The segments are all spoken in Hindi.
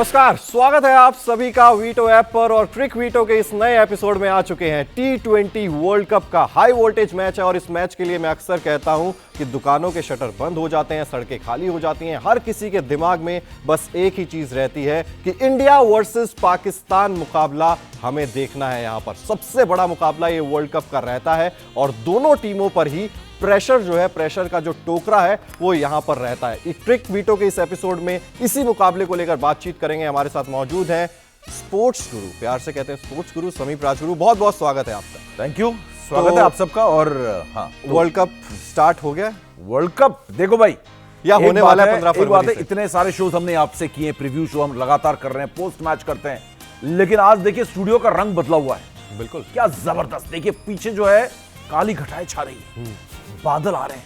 नमस्कार, स्वागत है आप सभी का वीटो ऐप पर और क्रिक वीटो के इस नए एपिसोड में आ चुके हैं। T20 वर्ल्ड कप का हाई वोल्टेज मैच है और इस मैच के लिए मैं अक्सर कहता हूं कि दुकानों के शटर बंद हो जाते हैं, सड़कें खाली हो जाती हैं, हर किसी के दिमाग में बस एक ही चीज रहती है कि इंडिया वर्सेस पाकिस्तान मुकाबला हमें देखना है। यहां पर सबसे बड़ा मुकाबला ये वर्ल्ड कप का रहता है और दोनों टीमों पर ही प्रेशर जो है, प्रेशर का जो टोकरा है वो यहां पर रहता है। क्रिक वीटो के इस एपिसोड में इसी मुकाबले को लेकर बातचीत करेंगे। हमारे साथ मौजूद हैं स्पोर्ट्स गुरु, प्यार से कहते हैं स्पोर्ट्स गुरु, समीप राजगुरु। बहुत बहुत स्वागत है आपका। थैंक यू, स्वागत है आप सबका। और हाँ, वर्ल्ड कप स्टार्ट हो गया। वर्ल्ड कप देखो भाई, या होने वाला है 15 फरवरी से। इतने सारे शोज हमने आपसे किए, प्रीव्यू शो हम लगातार कर रहे हैं, पोस्ट मैच करते हैं, लेकिन आज देखिए स्टूडियो का रंग बदला हुआ है। बिल्कुल, क्या जबरदस्त। देखिए पीछे जो है काली घटाएं छा रही है, बादल आ रहे हैं,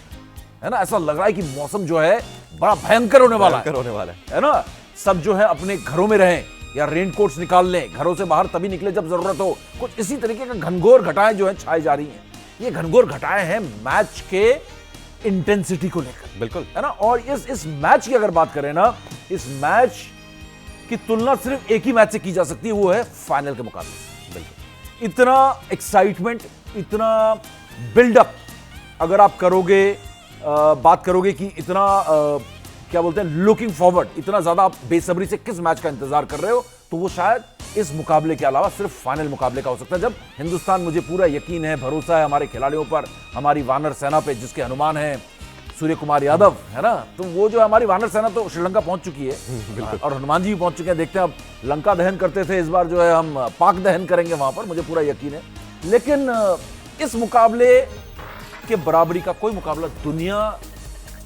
है ना। ऐसा लग रहा है कि मौसम जो है बड़ा भयंकर होने वाला है ना। सब जो है अपने घरों में रहें या रेनकोट्स निकाल लें, घरों से बाहर तभी निकले जब जरूरत हो। कुछ इसी तरीके का घनघोर घटाएं जो है छाई जा रही हैं। ये घनघोर घटाएं हैं मैच के इंटेंसिटी को लेकर, बिल्कुल, है ना। और इस मैच की अगर बात करें ना, इस मैच की तुलना सिर्फ एक ही मैच से की जा सकती है, वो है फाइनल के मुकाबले। बिल्कुल, इतना एक्साइटमेंट, इतना बिल्डअप अगर आप करोगे, बात करोगे कि इतना क्या बोलते हैं, लुकिंग फॉरवर्ड, इतना ज्यादा आप बेसब्री से किस मैच का इंतजार कर रहे हो, तो वो शायद इस मुकाबले के अलावा सिर्फ फाइनल मुकाबले का हो सकता है। जब हिंदुस्तान, मुझे पूरा यकीन है, भरोसा है हमारे खिलाड़ियों पर, हमारी वानर सेना पे, जिसके हनुमान है सूर्य कुमार यादव, है ना। तो वो जो हमारी वानर सेना तो श्रीलंका पहुंच चुकी है और हनुमान जी भी पहुंच चुके हैं। देखते हैं, अब लंका दहन करते थे, इस बार जो है हम पाक दहन करेंगे वहां पर, मुझे पूरा यकीन है। लेकिन इस मुकाबले के बराबरी का कोई मुकाबला दुनिया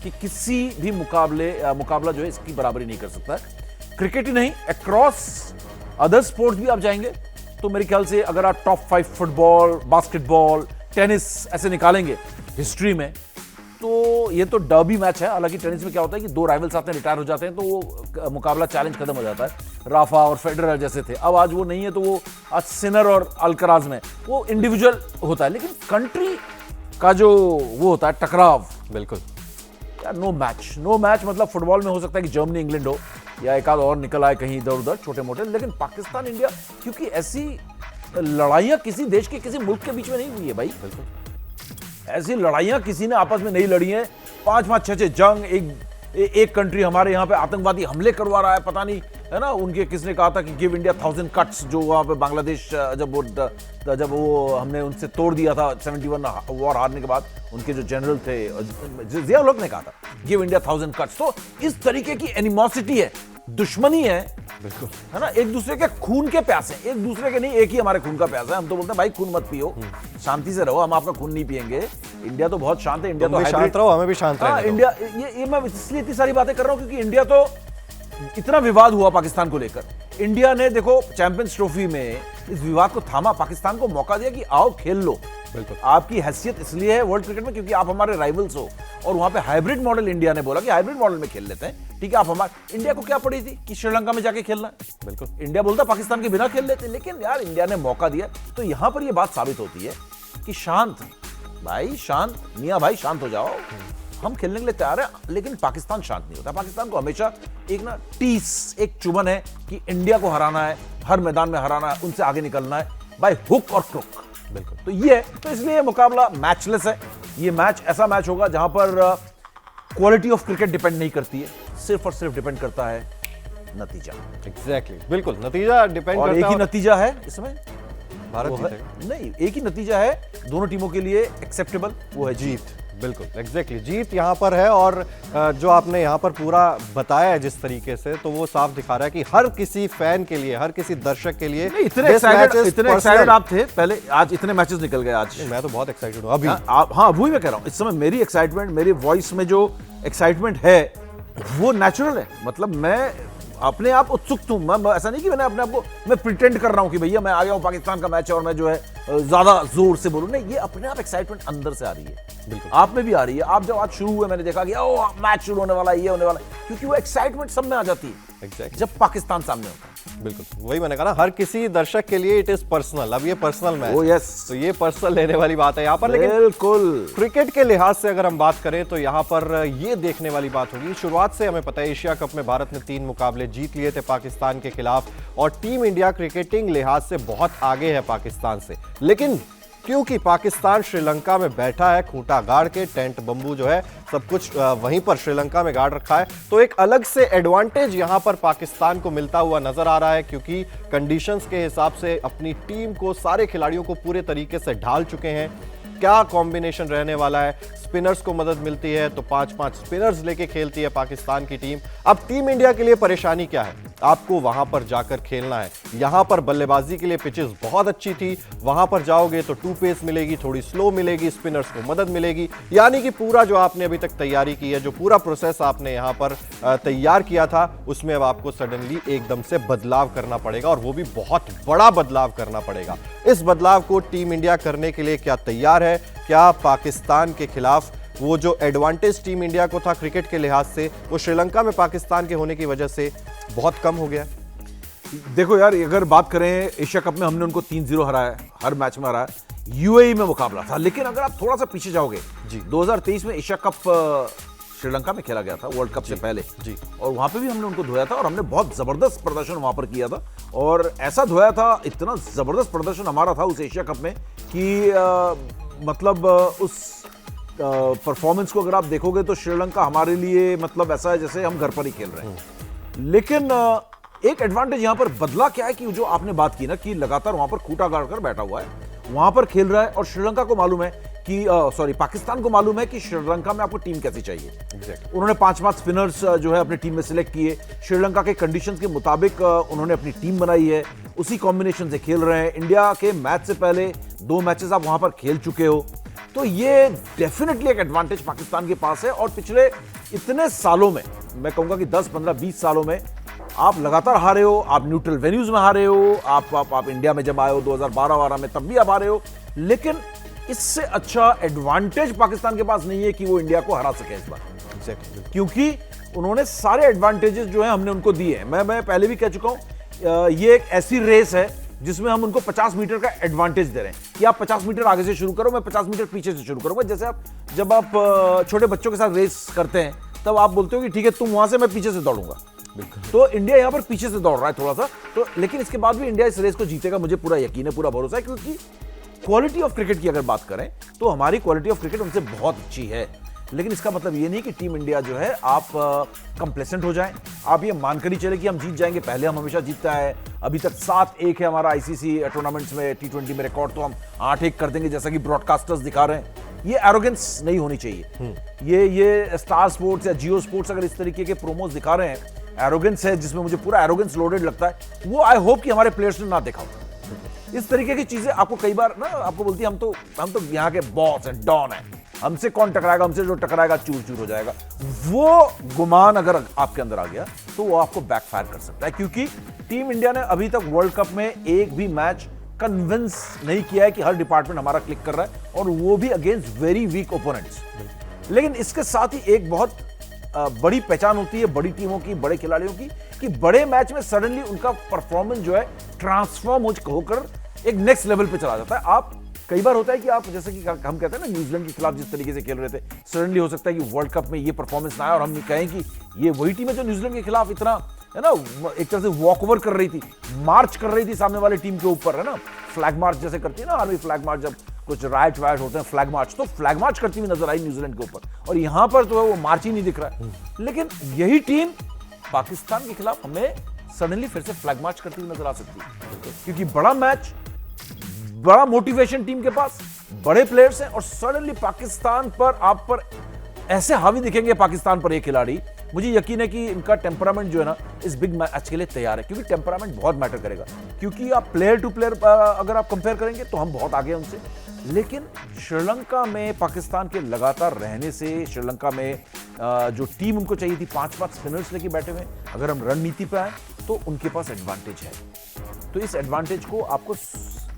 की किसी भी मुकाबला जो है इसकी बराबरी नहीं कर सकता है। क्रिकेट ही नहीं, अक्रॉस अदर स्पोर्ट्स भी आप जाएंगे तो मेरे ख्याल से अगर आप टॉप 5 फुटबॉल, बास्केटबॉल, टेनिस ऐसे निकालेंगे हिस्ट्री में, तो ये तो डर्बी मैच है। हालांकि टेनिस में क्या होता है कि दो राइवल्स आते हैं, रिटायर हो जाते हैं, तो वो मुकाबला, चैलेंज खत्म हो जाता है। राफा और फेडरर जैसे थे, अब आज वो नहीं है, तो वो आज सिनर और अल्कराज में वो इंडिविजुअल होता है। लेकिन कंट्री का जो वो होता है टकराव, बिल्कुल यार, नो मैच। मतलब फुटबॉल में हो सकता है कि जर्मनी इंग्लैंड हो या एक आध और निकल आए कहीं इधर उधर छोटे मोटे, लेकिन पाकिस्तान इंडिया, क्योंकि ऐसी लड़ाइयां किसी देश के किसी मुल्क के बीच में नहीं हुई है भाई। बिल्कुल, ऐसी लड़ाइयां किसी ने आपस में नहीं लड़ी हैं। 5-5, 6-6 जंग, एक कंट्री हमारे यहाँ पे आतंकवादी हमले करवा रहा है, पता नहीं, है ना। उनके किसने कहा था कि गिव इंडिया 1000 कट्स, जो वहाँ पे बांग्लादेश जब वो हमने उनसे तोड़ दिया था 71 वॉर हारने के बाद, उनके जो जनरल थे जिया लोग ने कहा था गिव इंडिया 1000 कट्स। तो इस तरीके की एनिमोसिटी है, दुश्मनी है, बिल्कुल, है ना। एक दूसरे के खून के प्यासे, एक दूसरे के नहीं, एक ही हमारे खून का प्यासा है। हम तो बोलते हैं भाई खून मत पियो, शांति से रहो, हम आपका खून नहीं पिएंगे। इंडिया तो बहुत शांत है, इंडिया तो शांत रहो, हमें भी शांत रहना दो। इंडिया, ये मैं इसलिए इतनी सारी बातें कर रहा हूं क्योंकि इंडिया तो इतना विवाद हुआ पाकिस्तान को लेकर। इंडिया ने देखो चैंपियंस ट्रॉफी में इस विवाद को थामा, पाकिस्तान को मौका दिया कि आओ खेल लो। बिल्कुल, आपकी हैसियत इसलिए है वर्ल्ड क्रिकेट में क्योंकि आप हमारे राइवल्स हो, और वहां पे हाइब्रिड मॉडल इंडिया ने बोला कि हाइब्रिड मॉडल में खेल लेते हैं, ठीक है। आप हमारे, इंडिया को क्या पड़ी थी कि श्रीलंका में जाके खेलना है। बिल्कुल, इंडिया बोलता पाकिस्तान के बिना खेल लेते, लेकिन यार इंडिया ने मौका दिया। तो यहां पर यह बात साबित होती है कि शांत भाई, शांत मियां भाई, शांत हो जाओ, हम खेलने के लिए तैयार है। लेकिन पाकिस्तान शांत नहीं होता। पाकिस्तान को हमेशा एक ना टीस, एक चुभन है कि इंडिया को हराना है, हर मैदान में हराना है, उनसे आगे निकलना है बाय हुक और क्रुक। बिल्कुल, तो ये है, तो इसलिए मुकाबला मैचलेस है। ये मैच ऐसा मैच होगा जहां पर क्वालिटी ऑफ क्रिकेट डिपेंड नहीं करती है, सिर्फ और सिर्फ डिपेंड करता है नतीजा। एग्जैक्टली, बिल्कुल, नतीजा डिपेंड और करता है। एक ही नतीजा है इसमें, भारत वो है जीतेगा। नहीं, एक ही नतीजा है दोनों टीमों के लिए एक्सेप्टेबल, वो है जीत। बिल्कुल, एग्जैक्टली, जीत यहाँ पर है। और जो आपने यहाँ पर पूरा बताया है जिस तरीके से, तो वो साफ दिखा रहा है कि हर किसी फैन के लिए, हर किसी दर्शक के लिए इतने एक्साइटेड आप थे पहले, आज इतने मैचेस निकल गए आज। मैं तो बहुत एक्साइटेड हूँ अभी। हाँ, वही मैं कह रहा हूँ, इस समय मेरी एक्साइटमेंट, मेरी वॉइस में जो एक्साइटमेंट है वो नेचुरल है। मतलब मैं अपने आप उत्सुक हूं। मैं ऐसा नहीं कि मैंने अपने आप को, मैं प्रिटेंड कर रहा हूं कि भैया मैं आ गया हूं, पाकिस्तान का मैच है और मैं जो है ज्यादा जोर से बोलूं। नहीं, ये अपने आप एक्साइटमेंट अंदर से आ रही है। बिल्कुल, आप में भी आ रही है। आप जब आज शुरू हुए, मैंने देखा कि ओ मैच शुरू होने वाला है, ये होने वाला है, क्योंकि वो एक्साइटमेंट सब में आ जाती है एग्जैक्टली, जब पाकिस्तान सामने होता है। बिल्कुल, वही मैंने कहा ना, हर किसी दर्शक के लिए इट इज पर्सनल। अब ये पर्सनल मैच, Oh, yes. तो ये पर्सनल लेने वाली बात है यहाँ पर। लेकिन बिल्कुल क्रिकेट के लिहाज से अगर हम बात करें तो यहाँ पर ये देखने वाली बात होगी, शुरुआत से हमें पता है एशिया कप में भारत ने 3 मुकाबले जीत लिए थे पाकिस्तान के खिलाफ, और टीम इंडिया क्रिकेटिंग लिहाज से बहुत आगे है पाकिस्तान से। लेकिन क्योंकि पाकिस्तान श्रीलंका में बैठा है खूंटा गाड़ के, टेंट बंबू जो है सब कुछ वहीं पर श्रीलंका में गाड़ रखा है, तो एक अलग से एडवांटेज यहां पर पाकिस्तान को मिलता हुआ नजर आ रहा है, क्योंकि कंडीशंस के हिसाब से अपनी टीम को, सारे खिलाड़ियों को पूरे तरीके से ढाल चुके हैं। क्या कॉम्बिनेशन रहने वाला है, स्पिनर्स को मदद मिलती है तो 5-5 स्पिनर्स लेके खेलती है पाकिस्तान की टीम। अब टीम इंडिया के लिए परेशानी क्या है, आपको वहां पर जाकर खेलना है। यहां पर बल्लेबाजी के लिए पिचेस बहुत अच्छी थी, वहां पर जाओगे तो 2 पेस मिलेगी, थोड़ी स्लो मिलेगी, स्पिनर्स को मदद मिलेगी, यानी कि पूरा जो आपने अभी तक तैयारी की है, जो पूरा प्रोसेस आपने यहां पर तैयार किया था, उसमें अब आपको सडनली एकदम से बदलाव करना पड़ेगा, और वो भी बहुत बड़ा बदलाव करना पड़ेगा। इस बदलाव को टीम इंडिया करने के लिए क्या तैयार है? क्या पाकिस्तान के खिलाफ वो जो एडवांटेज टीम इंडिया को था क्रिकेट के लिहाज से, वो श्रीलंका में पाकिस्तान के होने की वजह से बहुत कम हो गया? देखो यार, अगर बात करें एशिया कप में हमने उनको 3-0 हराया, हर मैच में हराया, यूएई में मुकाबला था। लेकिन अगर आप थोड़ा सा पीछे जाओगे जी, 2023 में एशिया कप श्रीलंका में खेला गया था, वर्ल्ड कप से पहले जी, और वहां पे भी हमने उनको धोया था, और हमने बहुत जबरदस्त प्रदर्शन वहां पर किया था। और ऐसा धोया था, इतना जबरदस्त प्रदर्शन हमारा था उस एशिया कप में कि मतलब उस परफॉर्मेंस को अगर आप देखोगे तो श्रीलंका हमारे लिए मतलब ऐसा है जैसे हम घर पर ही खेल रहे हैं। लेकिन एक एडवांटेज यहां पर बदला क्या है कि जो आपने बात की ना, कि लगातार वहां पर खूंटा गाड़ कर बैठा हुआ है, वहां पर खेल रहा है, और श्रीलंका को मालूम है कि पाकिस्तान को मालूम है कि श्रीलंका में आपको टीम कैसी चाहिए। उन्होंने 5-5 स्पिनर्स जो है अपनी टीम में सिलेक्ट किए, श्रीलंका के कंडीशंस के मुताबिक उन्होंने अपनी टीम बनाई है, उसी कॉम्बिनेशन से खेल रहे हैं। इंडिया के मैच से पहले 2 मैचेस आप वहां पर खेल चुके हो, तो ये डेफिनेटली एक एडवांटेज पाकिस्तान के पास है। और पिछले इतने सालों में, मैं कहूंगा कि 10, 15, 20 सालों में आप लगातार हारे हो, आप न्यूट्रल वेन्यूज में हारे हो, आप इंडिया में जब आए हो 2012-12 में, तब भी आप हारे हो। लेकिन इससे अच्छा एडवांटेज पाकिस्तान के पास नहीं है कि वो इंडिया को हरा सके इस बार, क्योंकि उन्होंने सारे एडवांटेजेस जो है हमने उनको दिए हैं। मैं पहले भी कह चुका हूं, ये एक ऐसी रेस है जिसमें हम उनको 50 मीटर का एडवांटेज दे रहे हैं कि आप 50 मीटर आगे से शुरू करो, मैं 50 मीटर पीछे से शुरू करूंगा। जैसे जब आप छोटे बच्चों के साथ रेस करते हैं, तब आप बोलते हो कि ठीक है तुम वहां से, मैं पीछे से दौड़ूंगा। तो इंडिया यहां पर पीछे से दौड़ रहा है थोड़ा सा, तो लेकिन इसके बाद भी इंडिया इस रेस को जीतेगा, मुझे पूरा यकीन है, पूरा भरोसा है, क्योंकि क्वालिटी ऑफ क्रिकेट की अगर बात करें तो हमारी क्वालिटी ऑफ क्रिकेट उनसे बहुत अच्छी है। लेकिन इसका मतलब ये नहीं कि टीम इंडिया जो है आप कंप्लेसेंट हो जाएं, आप ये मानकर ही चले कि हम जीत जाएंगे। पहले हम हमेशा जीतता है, अभी तक 7-1 है हमारा आईसीसी टूर्नामेंट्स में, T20 में रिकॉर्ड, तो हम 8-1 कर देंगे जैसा कि ब्रॉडकास्टर्स दिखा रहे हैं। ये एरोगेंस नहीं होनी चाहिए। ये स्टार स्पोर्ट्स या जियो स्पोर्ट्स अगर इस तरीके के प्रोमोस दिखा रहे हैं, एरोगेंस है जिसमें मुझे पूरा एरोगेंस लोडेड लगता है, वो आई होप कि हमारे प्लेयर्स ने ना देखा हो। इस तरीके की चीजें आपको कई बार ना आपको बोलती है हम तो यहाँ के बॉस हैं, डॉन हैं, हमसे कौन टकराएगा, हमसे जो टकराएगा चूर चूर हो जाएगा। वो गुमान अगर आपके अंदर आ गया तो वो आपको बैकफायर कर सकता है, क्योंकि टीम इंडिया ने अभी तक वर्ल्ड कप में एक भी मैच कन्विंस नहीं किया है कि हर डिपार्टमेंट हमारा क्लिक कर रहा है, और वो भी अगेंस्ट वेरी वीक ओपोनेंट्स। लेकिन इसके साथ ही एक बहुत बड़ी पहचान होती है बड़ी टीमों की, बड़े खिलाड़ियों की, कि बड़े मैच में सडनली उनका परफॉर्मेंस जो है ट्रांसफॉर्म होकर एक नेक्स्ट लेवल पे चला जाता है। आप कई बार होता है कि आप जैसे कि हम कहते हैं ना, न्यूजीलैंड के खिलाफ जिस तरीके से खेल रहे थे, सडनली हो सकता है कि वर्ल्ड कप में ये परफॉर्मेंस ना आए और हम कहें कि ये वही टीम है जो न्यूजीलैंड के खिलाफ इतना है ना, एक तरह से वॉक ओवर कर रही थी, मार्च कर रही थी सामने वाली टीम के ऊपर, है ना, फ्लैग मार्च जैसे करती है ना आर्मी, फ्लैग मार्च जब कुछ राइट वाइट होते हैं, फ्लैग मार्च, तो फ्लैग मार्च करती हुई नजर आई न्यूजीलैंड के ऊपर, और यहां पर तो है वो मार्च ही नहीं दिख रहा है। लेकिन यही टीम पाकिस्तान के खिलाफ हमें सडनली फिर से फ्लैग मार्च करती हुई नजर आ सकती है, क्योंकि बड़ा मैच, बड़ा मोटिवेशन टीम के पास, बड़े प्लेयर्स हैं, और सडनली पाकिस्तान पर आप पर ऐसे हावी दिखेंगे पाकिस्तान पर एक खिलाड़ी, मुझे यकीन है कि इनका टेम्परामेंट जो है ना इस बिग मैच के लिए तैयार है, क्योंकि टेम्परामेंट बहुत मैटर करेगा। क्योंकि आप प्लेयर टू प्लेयर अगर आप कंपेयर करेंगे तो हम बहुत आगे हैं उनसे, लेकिन श्रीलंका में पाकिस्तान के लगातार रहने से, श्रीलंका में जो टीम उनको चाहिए थी 5-5 स्पिनर्स लेके बैठे हुए, अगर हम रणनीति पे आए तो उनके पास एडवांटेज है। तो इस एडवांटेज को आपको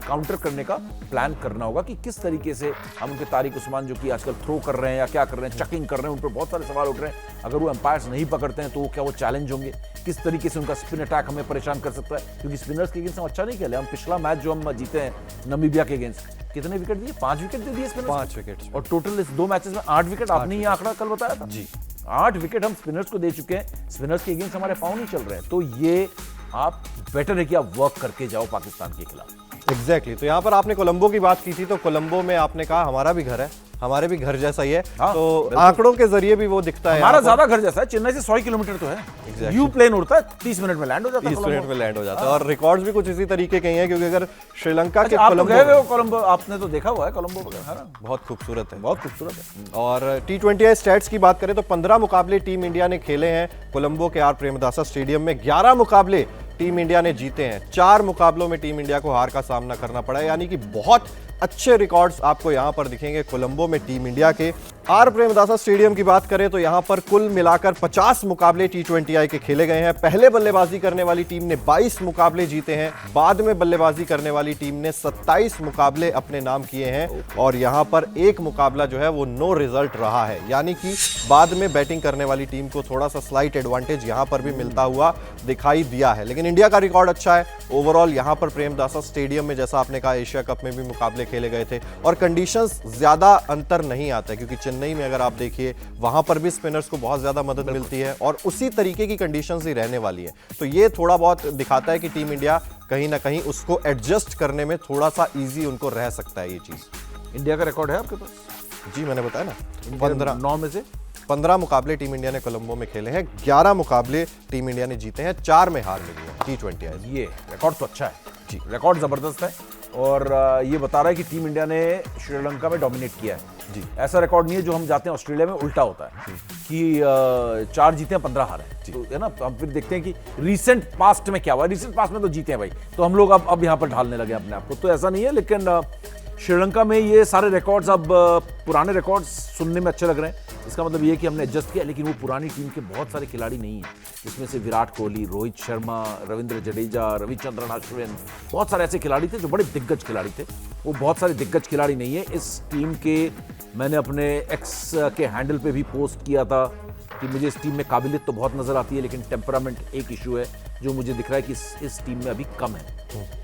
काउंटर करने का प्लान करना होगा कि किस तरीके से हम उनके तारिक उस्मान जो कि आजकल थ्रो कर रहे हैं या क्या कर रहे हैं, चकिंग कर रहे हैं, उन पर बहुत सारे सवाल उठ रहे हैं। अगर वो एम्पायर्स नहीं पकड़ते हैं तो क्या वो चैलेंज होंगे? किस तरीके से उनका स्पिन अटैक हमें परेशान कर सकता है, क्योंकि स्पिनर्स के अगेंस्ट हम अच्छा नहीं खेले। हम पिछला मैच जो हम जीते हैं नमीबिया के अगेंस्ट, कितने विकेट दिए? 5 विकेट दे दिए स्पिनर्स, 5 विकेट, और टोटल इस 2 मैचेस में 8 विकेट। आपने ये आंकड़ा कल बताया था जी। 8 विकेट हम स्पिनर्स को दे चुके हैं। स्पिनर्स के अगेंस्ट हमारे पाँव नहीं चल रहे हैं। तो ये आप बेटर है कि आप वर्क करके जाओ पाकिस्तान के खिलाफ। एग्जैक्टली। तो यहाँ पर आपने कोलंबो की बात की थी, तो कोलंबो में आपने कहा हमारा भी घर है, हमारे भी घर जैसा ही है। हाँ, तो आंकड़ों के जरिए भी वो दिखता है। हमारा ज्यादा घर जैसा है, चेन्नई से 100 किलोमीटर तो है। यू प्लेन उड़ता है, 30 मिनट में लैंड हो जाता है। 30 मिनट में लैंड हो जाता है। और रिकॉर्ड्स भी कुछ इसी तरीके के ही हैं, क्योंकि अगर श्रीलंका के आप कोलंबो, गए हुए हो कोलंबो, आपने तो देखा हुआ है कोलंबो वगैरह, है ना? बहुत खूबसूरत है, बहुत खूबसूरत है। और T20 स्टैट्स की बात करें तो 15 मुकाबले टीम इंडिया ने खेले हैं कोलंबो के आर प्रेमदासा स्टेडियम में। 11 मुकाबले टीम इंडिया ने जीते हैं। 4 मुकाबलों में टीम इंडिया को हार का सामना करना पड़ा है, यानी कि बहुत अच्छे रिकॉर्ड्स आपको यहां पर दिखेंगे कोलंबो में टीम इंडिया के। आर प्रेमदासा स्टेडियम की बात करें तो यहां पर कुल मिलाकर 50 मुकाबले T20I के खेले गए हैं। पहले बल्लेबाजी करने वाली टीम ने 22 मुकाबले जीते हैं। बाद में बल्लेबाजी करने वाली टीम ने 27 मुकाबले अपने नाम किए हैं, और यहां पर एक मुकाबला जो है वो नो रिजल्ट रहा है, यानी कि बाद में बैटिंग करने वाली टीम को थोड़ा सा स्लाइट एडवांटेज यहां पर भी मिलता हुआ दिखाई दिया है। लेकिन इंडिया का रिकॉर्ड अच्छा है ओवरऑल। यहां पर प्रेमदासा स्टेडियम में, जैसा आपने कहा, एशिया कप में भी मुकाबले खेले गए थे, और कंडीशंस ज्यादा अंतर नहीं आता है, क्योंकि चेन्नई में अगर आप देखिए वहां पर भी स्पिनर्स को बहुत ज्यादा मदद मिलती है, और उसी तरीके की कंडीशंस ही रहने वाली है। तो ये थोड़ा बहुत दिखाता है कि टीम इंडिया कहीं ना कहीं उसको एडजस्ट करने में थोड़ा सा इजी उनको रह सकता है ये चीज। इंडिया का रिकॉर्ड है आपके पास? जी, मैंने बताया ना, 9 में से 15 मुकाबले टीम इंडिया ने कोलंबो में खेले हैं। 11 मुकाबले टीम इंडिया ने जीते हैं, 4 में हार मिली है T20। ये रिकॉर्ड तो अच्छा है जी, रिकॉर्ड जबरदस्त है। और ये बता रहा है कि टीम इंडिया ने श्रीलंका में डोमिनेट किया है जी। ऐसा रिकॉर्ड नहीं है जो हम जाते हैं ऑस्ट्रेलिया में उल्टा होता है कि 4 जीते हैं 15 हार है, तो है ना। हम फिर देखते हैं कि रीसेंट पास्ट में क्या हुआ। रीसेंट पास्ट में तो जीते हैं भाई, तो हम लोग अब यहाँ पर ढालने लगे अपने आप को, तो ऐसा नहीं है। लेकिन श्रीलंका में ये सारे रिकॉर्ड्स, अब पुराने रिकॉर्ड्स सुनने में अच्छे लग रहे हैं। इसका मतलब ये है कि हमने एडजस्ट किया, लेकिन वो पुरानी टीम के बहुत सारे खिलाड़ी नहीं हैं, जिसमें से विराट कोहली, रोहित शर्मा, रविंद्र जडेजा, रविचंद्रन अश्विन, बहुत सारे ऐसे खिलाड़ी थे जो बड़े दिग्गज खिलाड़ी थे। वो बहुत सारे दिग्गज खिलाड़ी नहीं है इस टीम के। मैंने अपने एक्स के हैंडल पे भी पोस्ट किया था कि मुझे इस टीम में काबिलियत तो बहुत नजर आती है, लेकिन टेम्परामेंट एक इशू है जो मुझे दिख रहा है कि इस टीम में अभी कम है।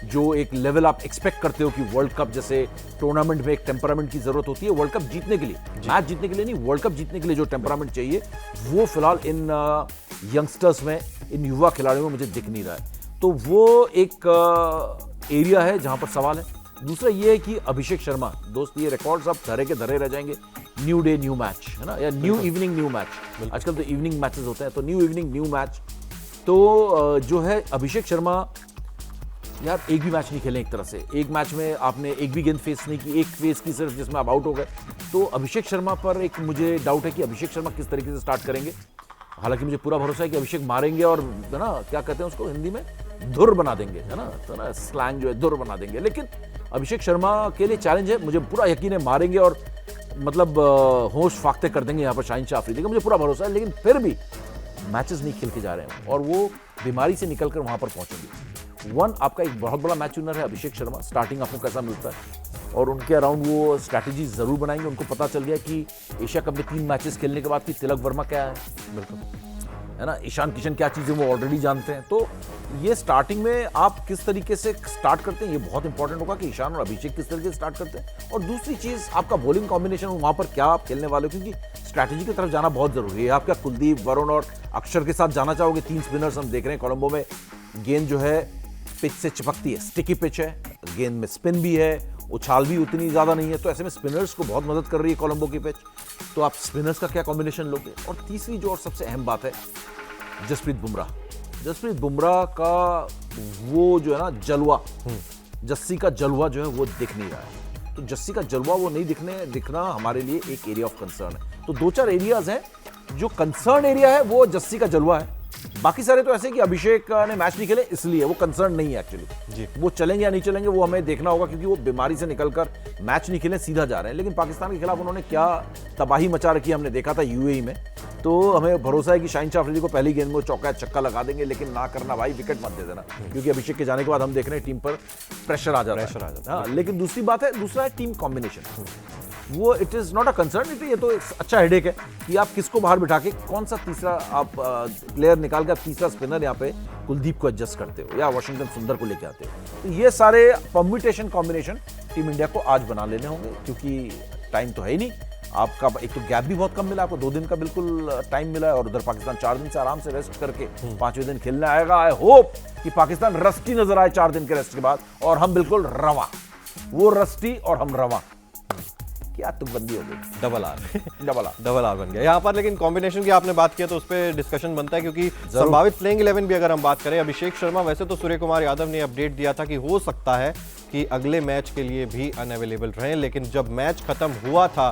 जो एक लेवल आप एक्सपेक्ट करते हो कि वर्ल्ड कप जैसे टूर्नामेंट में एक टेम्परामेंट की जरूरत होती है वर्ल्ड कप जीतने के लिए, मैच जीतने के लिए नहीं, वर्ल्ड कप जीतने के लिए जो टेम्परामेंट चाहिए वो फिलहाल इन यंगस्टर्स में, इन युवा खिलाड़ियों में मुझे दिख नहीं रहा है। तो वो एक एरिया है जहां पर सवाल है। दूसरा ये है कि अभिषेक शर्मा, दोस्त, ये रिकॉर्ड्स अब धरे के धरे रह जाएंगे। न्यू डे न्यू मैच, है ना, या न्यू इवनिंग न्यू मैच। आजकल तो इवनिंग मैचेस होते हैं, तो न्यू इवनिंग न्यू मैच। तो जो है अभिषेक शर्मा, यार एक भी मैच नहीं खेले एक तरह से। एक मैच में आपने एक भी गेंद फेस नहीं की, एक फेस की सिर्फ, जिसमें आप आउट हो गए। तो अभिषेक शर्मा पर एक मुझे डाउट है कि अभिषेक शर्मा किस तरीके से स्टार्ट करेंगे। हालांकि मुझे पूरा भरोसा है कि अभिषेक मारेंगे और, है ना, क्या कहते हैं उसको हिंदी में, धुर बना देंगे, है ना, तो ना स्लैंग जो है धुर बना देंगे। लेकिन अभिषेक शर्मा के लिए चैलेंज है, मुझे पूरा यकीन है मारेंगे और मतलब होश फाख्ते कर देंगे यहाँ पर शाहीन शाह अफरीदी का, मुझे पूरा भरोसा है। लेकिन फिर भी मैचेस नहीं खेल के जा रहे हैं और वो बीमारी से निकलकर वहां पर पहुंचेंगे। आपका एक बहुत बड़ा मैच विनर है अभिषेक शर्मा। स्टार्टिंग आपको कैसा मिलता है, और उनके अराउंड वो स्ट्रैटेजी जरूर बनाएंगे। उनको पता चल गया कि एशिया कप में 3 मैचेस खेलने के बाद कि तिलक वर्मा क्या है, बिल्कुल, है ना, ईशान किशन क्या चीज़ें वो ऑलरेडी जानते हैं। तो ये स्टार्टिंग में आप किस तरीके से स्टार्ट करते हैं, ये बहुत इंपॉर्टेंट होगा कि ईशान और अभिषेक किस तरीके से स्टार्ट करते हैं। और दूसरी चीज़, आपका बॉलिंग कॉम्बिनेशन वहाँ पर क्या आप खेलने वाले हो, क्योंकि स्ट्रैटेजी की तरफ जाना बहुत जरूरी है। आप क्या कुलदीप, वरुण और अक्षर के साथ जाना चाहोगे? 3 स्पिनर्स हम देख रहे हैं कोलंबो में। गेंद जो है पिच से चिपकती है, स्टिकी पिच है, गेंद में स्पिन भी है, उछाल भी उतनी ज़्यादा नहीं है, तो ऐसे में स्पिनर्स को बहुत मदद कर रही है कोलंबो की पिच। तो आप स्पिनर्स का क्या कॉम्बिनेशन लोगे? और तीसरी जो और सबसे अहम बात है, जसप्रीत बुमराह। जसप्रीत बुमराह का वो जो है ना जलवा, जस्सी का जलवा जो है वो दिख नहीं रहा है। तो जस्सी का जलवा वो नहीं दिखना हमारे लिए एक एरिया ऑफ कंसर्न है। तो 2-4 एरियाज हैं जो कंसर्न एरिया है, वो जस्सी का जलवा है। बाकी सारे तो ऐसे कि अभिषेक ने मैच नहीं खेले इसलिए वो कंसर्न नहीं है एक्चुअली। वो चलेंगे या नहीं चलेंगे वो हमें देखना होगा, क्योंकि वो बीमारी से निकलकर मैच नहीं खेले, सीधा जा रहे हैं। लेकिन पाकिस्तान के खिलाफ उन्होंने क्या तबाही मचा रखी हमने देखा था यूएई में। तो हमें भरोसा है कि शाहीन शाह अफरीदी को पहली गेंद में चौका छक्का लगा देंगे, लेकिन ना करना भाई, विकेट मत दे देना, क्योंकि अभिषेक के जाने के बाद हम देख रहे हैं टीम पर प्रेशर आ जाता है। हाँ, लेकिन दूसरी बात है, दूसरा है टीम कॉम्बिनेशन। वो it is not a concern, ये तो एक अच्छा हेडेक है कि आप किसको बाहर बिठा के कौन सा तीसरा आप प्लेयर निकाल कर तीसरा स्पिनर यहाँ पे कुलदीप को एडजस्ट करते हो या वाशिंगटन सुंदर को लेके आते हो। तो ये सारे परम्यूटेशन कॉम्बिनेशन टीम इंडिया को आज बना लेने होंगे, क्योंकि टाइम तो है ही नहीं। आपका एक तो गैप भी बहुत कम मिला, आपको 2 दिन का बिल्कुल टाइम मिला है, और उधर पाकिस्तान 4 दिन से आराम से रेस्ट करके 5वें दिन खेलने आएगा। आई होप कि पाकिस्तान रस्टी नजर आए 4 दिन के रेस्ट के बाद, और हम बिल्कुल रवा, वो रस्टी और हम रवा। क्या तुकबंदी हो गई, डबल आर बन गया यहाँ पर। लेकिन कॉम्बिनेशन की आपने बात किया तो उस पर डिस्कशन बनता है, क्योंकि संभावित प्लेइंग 11 भी अगर हम बात करें, अभिषेक शर्मा, वैसे तो सूर्य कुमार यादव ने अपडेट दिया था कि हो सकता है कि अगले मैच के लिए भी अनअवेलेबल रहे, लेकिन जब मैच खत्म हुआ था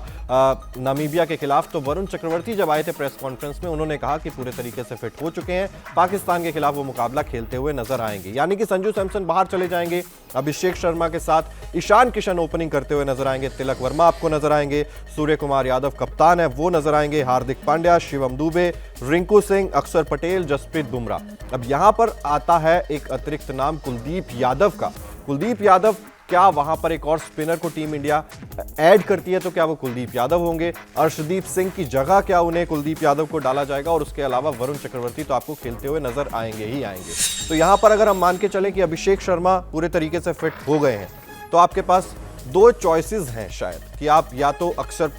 नामीबिया के खिलाफ, तो वरुण चक्रवर्ती जब आए थे प्रेस कॉन्फ्रेंस में, उन्होंने कहा कि पूरे तरीके से फिट हो चुके हैं, पाकिस्तान के खिलाफ वो मुकाबला खेलते हुए नजर आएंगे। यानी कि संजू सैमसन बाहर चले जाएंगे, अभिषेक शर्मा के साथ ईशान किशन ओपनिंग करते हुए नजर आएंगे, तिलक वर्मा आपको नजर आएंगे, सूर्य कुमार यादव कप्तान है वो नजर आएंगे, हार्दिक पांड्या, शिवम दुबे, रिंकू सिंह, अक्षर पटेल, जसप्रीत बुमराह। अब यहां पर आता है एक अतिरिक्त नाम कुलदीप यादव का। कुलदीप यादव, क्या वहां पर एक और स्पिनर को टीम इंडिया ऐड करती है तो क्या वो कुलदीप यादव होंगे? अर्शदीप सिंह की जगह क्या उन्हें कुलदीप यादव को डाला जाएगा? और उसके अलावा वरुण चक्रवर्ती तो आपको खेलते हुए नजर आएंगे ही आएंगे। तो यहां पर अगर हम मान के चलें कि अभिषेक शर्मा पूरे तरीके से फिट हो गए हैं, तो आपके पास 2 चॉइसेस हैं शायद, कि आप या तो अक्सर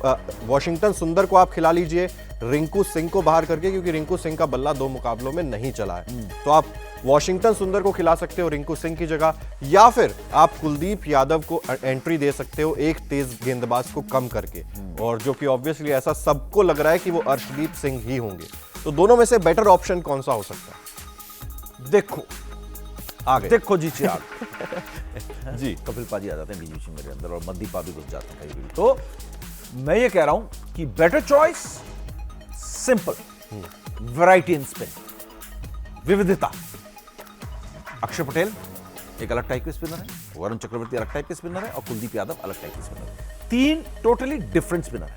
वाशिंगटन सुंदर को आप खिला लीजिए रिंकू सिंह को बाहर करके, क्योंकि रिंकू सिंह का बल्ला 2 मुकाबलों में नहीं चला है, तो आप वॉशिंगटन सुंदर को खिला सकते हो रिंकू सिंह की जगह, या फिर आप कुलदीप यादव को एंट्री दे सकते हो एक तेज गेंदबाज को कम करके, और जो कि ऑब्वियसली ऐसा सबको लग रहा है कि वो अर्शदीप सिंह ही होंगे। तो दोनों में से बेटर ऑप्शन कौन सा हो सकता है? देखो जी चिराग जी, कपिल पाजी आ जाते हैं बीच में मेरे अंदर, और मनदीप भी घुस जाते हैं कहीं भी। तो मैं ये कह रहा हूं कि better choice, simple, variety in spin, विविधता। अक्षर पटेल एक अलग टाइप के स्पिनर है, वरुण चक्रवर्ती अलग टाइप के स्पिनर है, और कुलदीप यादव अलग टाइप के स्पिनर है। 3 टोटली डिफरेंट स्पिनर है।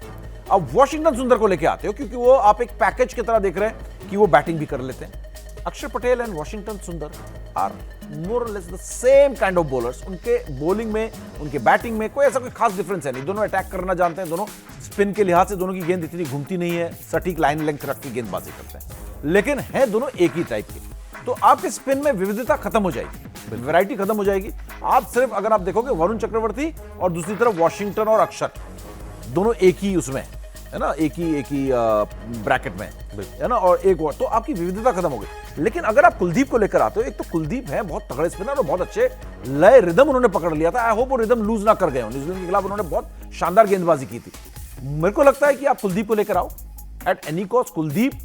अब वॉशिंगटन सुंदर को लेके आते हो, क्योंकि वो आप एक पैकेज की तरह देख रहे हैं कि वो बैटिंग भी कर लेते हैं। अक्षर पटेल एंड वॉशिंगटन सुंदर आर मोर और less the same kind of bowlers. उनके बॉलिंग में, उनके बैटिंग में कोई ऐसा कोई खास डिफरेंस है नहीं। दोनों अटैक करना जानते हैं, दोनों स्पिन के लिहाज से दोनों की गेंद इतनी घूमती नहीं है, सटीक लाइन लेंथ रख के गेंदबाजी करते हैं, लेकिन है दोनों एक ही टाइप के। तो आपके स्पिन में विविधता खत्म हो जाएगी, वैरायटी खत्म हो जाएगी। आप सिर्फ अगर आप देखोगे वरुण चक्रवर्ती और दूसरी तरफ वॉशिंगटन और अक्षर, दोनों एक ही उसमें है ना, एक ही ब्रैकेट में है ना, और एक और, तो आपकी विविधता खत्म हो गई। लेकिन अगर आप कुलदीप को लेकर आते हो, एक तो कुलदीप है बहुत तगड़े स्पिनर और बहुत अच्छे लय रिदम उन्होंने पकड़ लिया था। आई होप वो रिदम लूज ना कर गए हो। न्यूजीलैंड के खिलाफ उन्होंने बहुत शानदार गेंदबाजी की थी। मेरे को लगता है कि आप कुलदीप को लेकर आओ at any cost. Kuldeep,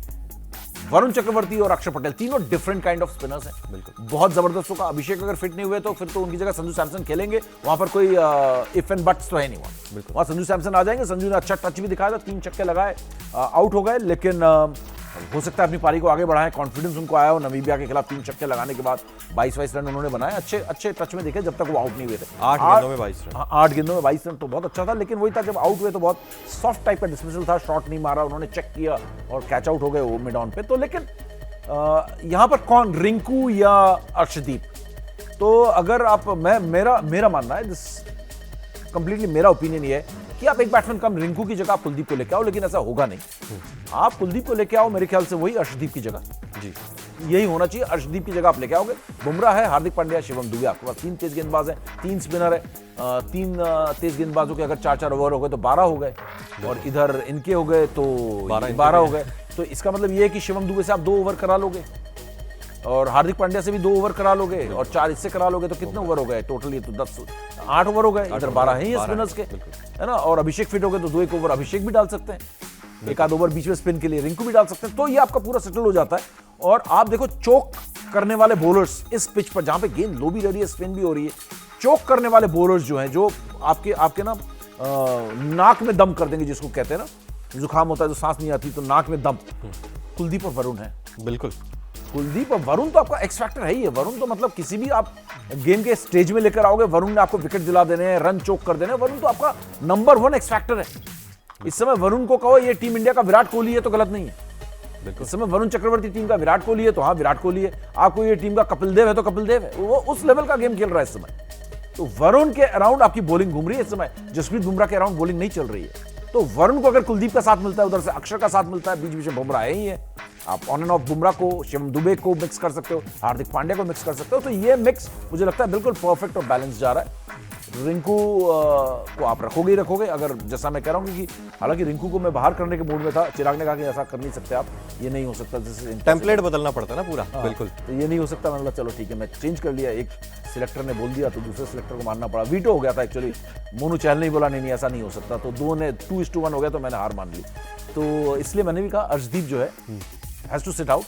Varun Chakravarthy और अक्षर पटेल तीनों डिफरेंट काइंड ऑफ स्पिनर्स हैं, बिल्कुल बहुत जबरदस्त होगा। अभिषेक अगर फिट नहीं हुए तो फिर तो उनकी जगह संजू सैमसन खेलेंगे, वहां पर कोई इफ एंड बट्स तो है नहीं। वहां संजू सैमसन आ जाएंगे। संजू ने अच्छा टच भी दिखाया था, 3 छक्के लगाए, आउट हो गए, लेकिन हो सकता है अपनी पारी को आगे बढ़ाएं। कॉन्फिडेंस उनको आया हो नमीबिया के खिलाफ 3 छक्के लगाने के बाद 22 रन उन्होंने बनाए, अच्छे टच में दिखे जब तक वो आउट नहीं हुए थे। 8 गेंदों में 22 रन। 8 गेंदों में 22 रन तो बहुत अच्छा था, लेकिन वही था जब आउट हुए तो बहुत सॉफ्ट टाइप का डिसमिसल था, शॉट नहीं मारा, उन्होंने चेक किया और कैच आउट हो गए वो मिड ऑन पे। तो लेकिन यहां पर कौन, रिंकू या अर्शदीप? तो अगर आप, मेरा मानना है, कंप्लीटली मेरा ओपिनियन ये है कि आप एक बैट्समैन कम रिंकू की जगह आप कुलदीप को लेके आओ, लेकिन ऐसा होगा नहीं। आप कुलदीप को लेके आओ मेरे ख्याल से वही अर्शदीप की जगह, जी यही होना चाहिए। अर्शदीप की जगह आप लेके आओगे। बुमराह है, हार्दिक पांड्या, शिवम दुबे, आपके पास 3 तेज गेंदबाज हैं, 3 स्पिनर है। 3 तेज गेंदबाजों के अगर 4-4 ओवर हो गए तो 12 हो गए, और इधर इनके हो गए तो 12 हो गए। तो इसका मतलब ये है कि शिवम दुबे से आप 2 ओवर करा लोगे, और हार्दिक पांड्या से भी 2 ओवर करा लोगे, और 4 इससे करा लोगे, तो कितने ओवर हो गए टोटल? ये तो 8 ओवर हो गए। इधर 12 है ही स्पिनर्स के, है ना, और अभिषेक फिट हो गए तो 2-1 ओवर अभिषेक भी डाल सकते हैं, 1 आध ओवर बीच में स्पिन के लिए रिंकू भी डाल सकते हैं। तो ये आपका पूरा सेटल हो जाता है। और आप देखो चोक करने वाले बॉलर्स इस पिच पर, जहां पे गेंद लो भी रही है, स्पिन भी हो रही है, चोक करने वाले बॉलर्स जो हैं, जो आपके ना नाक में दम कर देंगे, जिसको कहते हैं ना, जुकाम होता है तो सांस नहीं आती तो नाक में दम, कुलदीप और वरुण है। बिल्कुल, कुलदीप और वरुण तो आपका एक्स फैक्टर है ही है। वरुण तो मतलब किसी भी आप गेम के स्टेज में लेकर आओगे, वरुण ने आपको विकेट दिला देने हैं, रन चोक कर देने हैं। वरुण तो आपका नंबर 1 एक्स फैक्टर है। इस समय वरुण को कहो ये टीम इंडिया का विराट कोहली है तो गलत नहीं है। इस समय वरुण चक्रवर्ती टीम का विराट कोहली है तो हाँ विराट कोहली है, आपको ये टीम का कपिल देव है तो कपिल देव है, वो उस लेवल का गेम खेल रहा है इस समय। तो वरुण के अराउंड आपकी बॉलिंग घूम रही है इस समय, जसप्रीत बुमराह के अराउंड बॉलिंग नहीं चल रही है। तो वरुण को अगर कुलदीप का साथ मिलता है, उधर से अक्षर का साथ मिलता है, बीच बीच में बुमराह है ही है, आप ऑन एंड ऑफ बुमराह को, शिवम दुबे को मिक्स कर सकते हो, हार्दिक पांड्या को मिक्स कर सकते हो। तो ये मिक्स मुझे लगता है बिल्कुल परफेक्ट और बैलेंस जा रहा है। रिंकू को आप रखोगे ही रखोगे, अगर जैसा मैं कह रहा हूँ कि हालांकि रिंकू को मैं बाहर करने के मूड में था, चिराग ने कहा कि ऐसा कर नहीं सकते आप, ये नहीं हो सकता, जैसे टेम्पलेट बदलना पड़ता है ना पूरा। बिल्कुल, तो ये नहीं हो सकता। मैंने बोला चलो ठीक है, मैं चेंज कर लिया, एक सिलेक्टर ने बोल दिया तो दूसरे सिलेक्टर को मानना पड़ा, वीटो हो गया था एक्चुअली। मोनू चहल ने बोला नहीं ऐसा नहीं हो सकता, तो 2-1 हो गया, तो मैंने हार मान ली। तो इसलिए मैंने भी कहा अर्शदीप जो है हैज टू सिट आउट,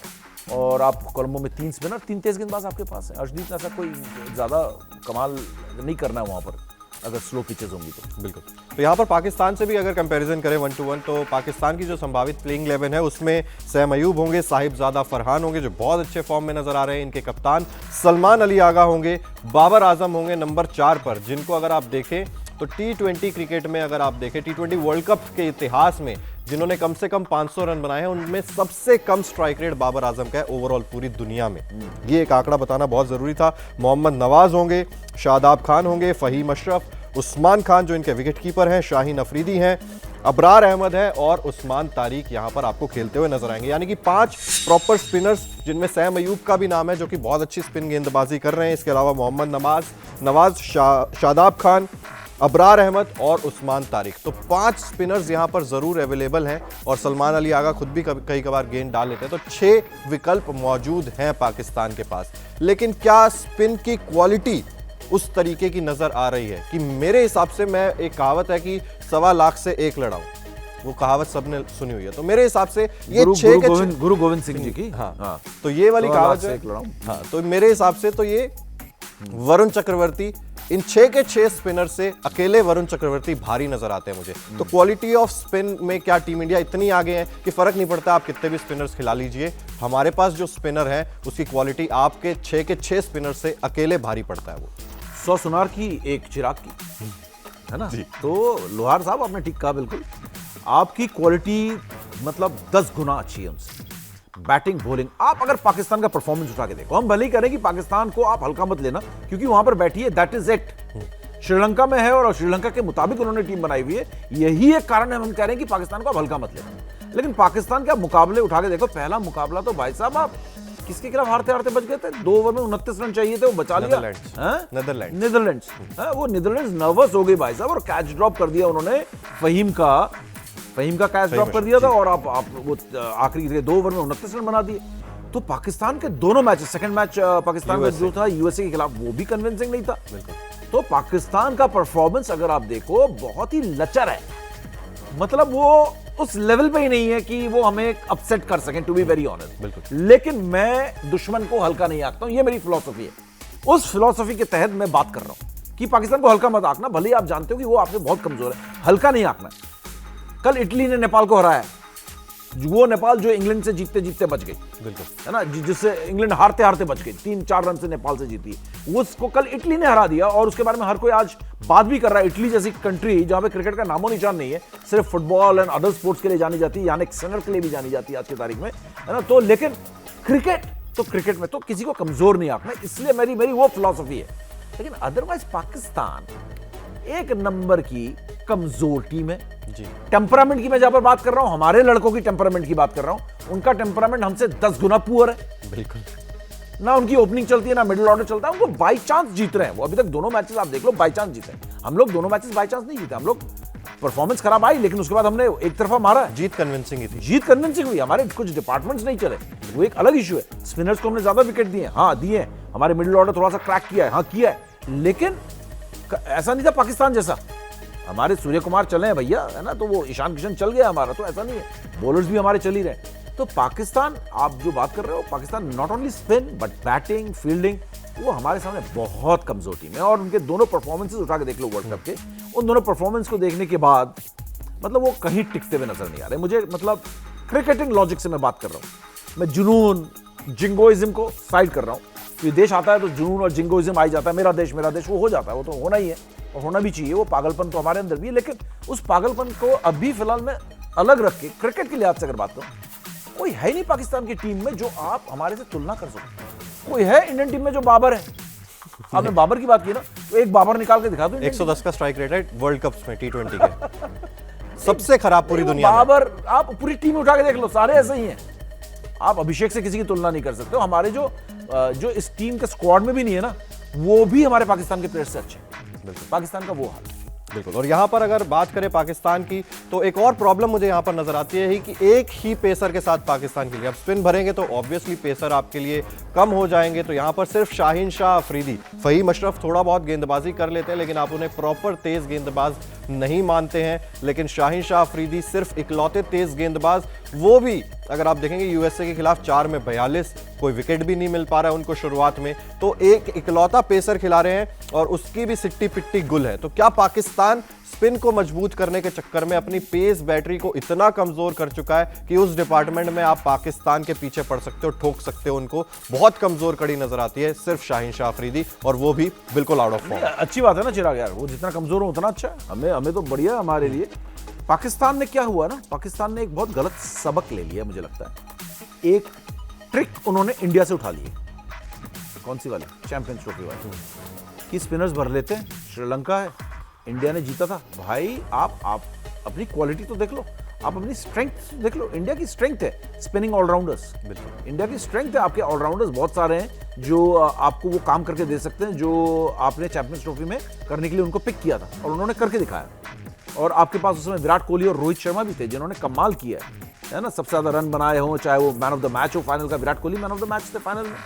और आप कोलंबो में 3 स्पिनर 3 तेज गेंदबाज आपके पास है। अर्शदीप ने ऐसा कोई ज्यादा कमाल नहीं करना है वहां पर, अगर स्लो पिचेस होंगी तो। बिल्कुल। तो यहाँ पर पाकिस्तान से भी अगर कंपैरिजन करें 1-1, तो पाकिस्तान की जो संभावित प्लेइंग 11 है उसमें सैम अयूब होंगे, साहिबजादा फरहान होंगे जो बहुत अच्छे फॉर्म में नजर आ रहे हैं, इनके कप्तान सलमान अली आगा होंगे, बाबर आजम होंगे नंबर 4 पर, जिनको अगर आप देखें तो T20 क्रिकेट में अगर आप देखें T20 वर्ल्ड कप के इतिहास में जिन्होंने कम से कम 500 रन बनाए हैं, उनमें सबसे कम स्ट्राइक रेट बाबर आजम का है ओवरऑल पूरी दुनिया में। ये एक आंकड़ा बताना बहुत जरूरी था। मोहम्मद नवाज होंगे, शादाब खान होंगे, फहीम अशरफ, उस्मान खान जो इनके विकेट कीपर हैं, शाहीन अफरीदी हैं, अबरार अहमद है और उस्मान तारिक यहां पर आपको खेलते हुए नजर आएंगे। यानी कि 5 प्रॉपर स्पिनर्स, जिनमें सैम अयूब का भी नाम है जो कि बहुत अच्छी स्पिन गेंदबाजी कर रहे हैं। इसके अलावा मोहम्मद नवाज, शादाब खान, अबरार अहमद और उस्मान तारिक, तो 5 स्पिनर्स यहां पर जरूर अवेलेबल हैं, और सलमान अली आगा खुद भी कई कबार गेंद डाल लेते हैं। तो 6 विकल्प मौजूद हैं पाकिस्तान के पास। लेकिन क्या स्पिन की क्वालिटी उस तरीके की नजर आ रही है कि मेरे हिसाब से, मैं एक कहावत है कि 1.25 लाख से 1 लड़ाऊं, वो कहावत सबने सुनी हुई है, तो मेरे हिसाब से ये गुरु गोविंद सिंह जी की, हाँ, तो ये वाली कहावत है। हाँ, तो मेरे हिसाब से तो ये वरुण चक्रवर्ती, इन 6 के 6 स्पिनर से अकेले वरुण चक्रवर्ती भारी नजर आते हैं मुझे। तो क्वालिटी ऑफ स्पिन में क्या टीम इंडिया इतनी आगे है कि फर्क नहीं पड़ता आप कितने भी स्पिनर्स खिला लीजिए, हमारे पास जो स्पिनर है उसकी क्वालिटी आपके 6 के 6 स्पिनर से अकेले भारी पड़ता है। वो 100 सुनार की, 1 चिराग की, है ना। तो लोहार साहब आपने ठीक कहा, बिल्कुल आपकी क्वालिटी मतलब 10 गुना अच्छी है उनसे। बैटिंग, बॉलिंग, आप अगर पाकिस्तान का परफॉर्मेंस उठा के देखो, हम भले ही करें कि पाकिस्तान को आप हल्का मत लेना क्योंकि वहां पर बैठी है, दैट इज इट। श्रीलंका में है और श्रीलंका के मुताबिक उन्होंने टीम बनाई हुई है, यही एक कारण है हम कह रहे हैं कि पाकिस्तान को आप हल्का मत लेना। लेकिन पाकिस्तान के मुकाबले उठा के देखो, पहला मुकाबला तो भाई साहब आप किसके खिलाफ हारते हारते बच गए थे, 2 ओवर में 29 रन चाहिए थे, वो बचा लिया नीदरलैंड्स। वो नीदरलैंड्स नर्वस हो गई भाई साहब और कैच ड्रॉप कर दिया उन्होंने, फहीम का कैच ड्रॉप कर दिया था, और आप वो आखिरी 2 ओवर में 29 रन बना दिए। तो पाकिस्तान के दोनों मैचेस, सेकंड मैच पाकिस्तान में जो था यूएसए के खिलाफ, वो भी कन्विंसिंग नहीं था। तो पाकिस्तान का परफॉर्मेंस अगर आप देखो बहुत ही लचर है, मतलब वो उस लेवल पे ही नहीं है कि वो हमें अपसेट कर सकें, टू बी वेरी ऑनेस्ट। लेकिन मैं दुश्मन को हल्का नहीं आंकता हूं, ये मेरी फिलॉसफी है। उस फिलॉसफी के तहत मैं बात कर रहा हूं कि पाकिस्तान को हल्का मत आंकना, भले ही आप जानते हो कि वो आपसे बहुत कमजोर है, हल्का नहीं आंकना। कल इटली ने नेपाल को हराया, वो नेपाल जो इंग्लैंड से जीतते जीतते बच गई, बिल्कुल, है ना, जिससे इंग्लैंड हारते हारते बच गई, 3-4 रन से नेपाल से जीती, उसको कल इटली ने हरा दिया। और उसके बारे में हर कोई आज बात भी कर रहा है। इटली जैसी कंट्री जहां पे क्रिकेट का नामो निशान नहीं है, सिर्फ फुटबॉल एंड अदर स्पोर्ट्स के लिए जानी जाती है, यानी सिनर के लिए भी जानी जाती है आज की तारीख में, है ना। तो लेकिन क्रिकेट में तो किसी को कमजोर नहीं आंकना, इसलिए मेरी वो फिलॉसफी है। लेकिन अदरवाइज पाकिस्तान 1 नंबर की कमजोर टीम है जी। टेम्परामेंट की मैं जहां पर बात कर रहा हूं, हमारे लड़कों की टेम्परामेंट की बात कर रहा हूं, उनका टेम्परामेंट हमसे 10 गुना पुअर है। बिल्कुल, ना उनकी ओपनिंग चलती है, ना मिडिल ऑर्डर चलता है, उनको बाई चांस जीत रहे हैं वो। अभी तक दोनों मैचेस आप देख लो बाई चांस जीते हैं, हम लोग दोनों मैचेस बाई चांस नहीं जीते। हम लोग परफॉर्मेंस खराब आई, लेकिन उसके बाद हमने एक तरफा मारा, जीत कन्विंसिंग ही थी, जीत कन्विंसिंग हुई। हमारे कुछ डिपार्टमेंट्स नहीं चले, वो एक अलग इशू है। स्पिनर्स को हमने ज्यादा विकेट दिए, हाँ दिए, हमारे मिडिल ऑर्डर थोड़ा सा क्रैक किया है, हाँ किया है, लेकिन ऐसा नहीं था पाकिस्तान जैसा। हमारे सूर्य कुमार चले हैं भैया, है ना, तो वो ईशान किशन चल गया हमारा, तो ऐसा नहीं है, बॉलर्स भी हमारे चल ही रहे। तो पाकिस्तान, आप जो बात कर रहे हो, Pakistan not only spin but batting, fielding, वो हमारे सामने बहुत कमजोर टीम है। और उनके दोनों परफॉर्मेंसेस उठा के देख लो वर्ल्ड कप के, उन दोनों परफॉर्मेंस को देखने के बाद मतलब वो कहीं टिकते हुए नजर नहीं आ रहे मुझे। मतलब क्रिकेटिंग लॉजिक से मैं बात कर रहा हूं, मैं जुनून, जिंगोइज्म को साइड कर रहा हूं। ये देश आता है तो जुनून और जिंगोइज्म आ जाता है, मेरा देश वो हो जाता है, वो तो होना ही है और होना भी चाहिए, वो पागलपन तो हमारे अंदर भी है। लेकिन उस पागलपन को अभी फिलहाल में अलग रख के क्रिकेट के लिहाज से अगर बात करूं, कोई है नहीं पाकिस्तान की टीम में जो आप हमारे से तुलना कर सको। कोई है इंडियन टीम में जो बाबर है? आपने बाबर की बात की ना, तो एक बाबर निकाल के दिखा दो। 110 का स्ट्राइक रेट है वर्ल्ड कप्स में T20 के, सबसे खराब पूरी दुनिया में। बाबर, आप पूरी टीम उठा के देख लो, सारे ऐसे ही हैं। आप अभिषेक से किसी की तुलना नहीं कर सकते हो। हमारे जो इस टीम के स्क्वाड में भी नहीं है ना, वो भी हमारे पाकिस्तान के प्लेयर से अच्छे हैं। पाकिस्तान का वो हाल। बिल्कुल। और यहां पर अगर बात करें पाकिस्तान की, तो एक और प्रॉब्लम मुझे यहां पर नजर आती है कि एक ही पेसर के साथ पाकिस्तान के लिए अब स्पिन भरेंगे तो ऑब्वियसली पेसर आपके लिए कम हो जाएंगे। तो यहां पर सिर्फ शाहीन शाह अफरीदी, फहीम अशरफ थोड़ा बहुत गेंदबाजी कर लेते हैं, लेकिन आप उन्हें प्रॉपर तेज गेंदबाज नहीं मानते हैं। लेकिन शाहीन शाह अफरीदी सिर्फ इकलौते तेज गेंदबाज, वो भी अगर आप देखेंगे यूएसए के खिलाफ 4 में 42, कोई विकेट भी नहीं मिल पा रहा है उनको शुरुआत में, तो एक इकलौता पेसर खिला रहे हैं और उसकी भी सिट्टी पिट्टी गुल है। तो क्या पाकिस्तान स्पिन को मजबूत करने के चक्कर में अपनी पेस बैटरी को इतना कमजोर कर चुका है कि उस डिपार्टमेंट में आप पाकिस्तान के पीछे पड़ सकते हो, ठोक सकते हो उनको? बहुत कमजोर कड़ी नजर आती है सिर्फ शाहीन शाह अफरीदी, और वो भी बिल्कुल आउट ऑफ फॉर्म। अच्छी बात है ना चिराग यार, वो जितना कमजोर हो उतना अच्छा है। हमें तो बढ़िया है हमारे लिए। पाकिस्तान ने क्या हुआ ना, पाकिस्तान ने एक बहुत गलत सबक ले लिया मुझे लगता है। एक ट्रिक उन्होंने इंडिया से उठा ली है। कौन सी वाली? चैंपियंस ट्रॉफी वाली, कि स्पिनर्स भर लेते हैं। श्रीलंका है, इंडिया ने जीता था भाई। आप अपनी क्वालिटी तो देख लो, आप अपनी स्ट्रेंथ देख लो। इंडिया की स्ट्रेंथ है स्पिनिंग ऑलराउंडर्स। बिल्कुल, इंडिया की स्ट्रेंथ है, आपके ऑलराउंडर्स बहुत सारे हैं जो आपको वो काम करके दे सकते हैं जो आपने चैंपियंस ट्रॉफी में करने के लिए उनको पिक किया था, और उन्होंने करके दिखाया। और आपके पास उसमें विराट कोहली और रोहित शर्मा भी थे जिन्होंने कमाल किया है ना। सबसे ज्यादा रन बनाए हों, चाहे वो मैन ऑफ द मैच हो फाइनल का, Virat Kohli man of the match थे फाइनल में,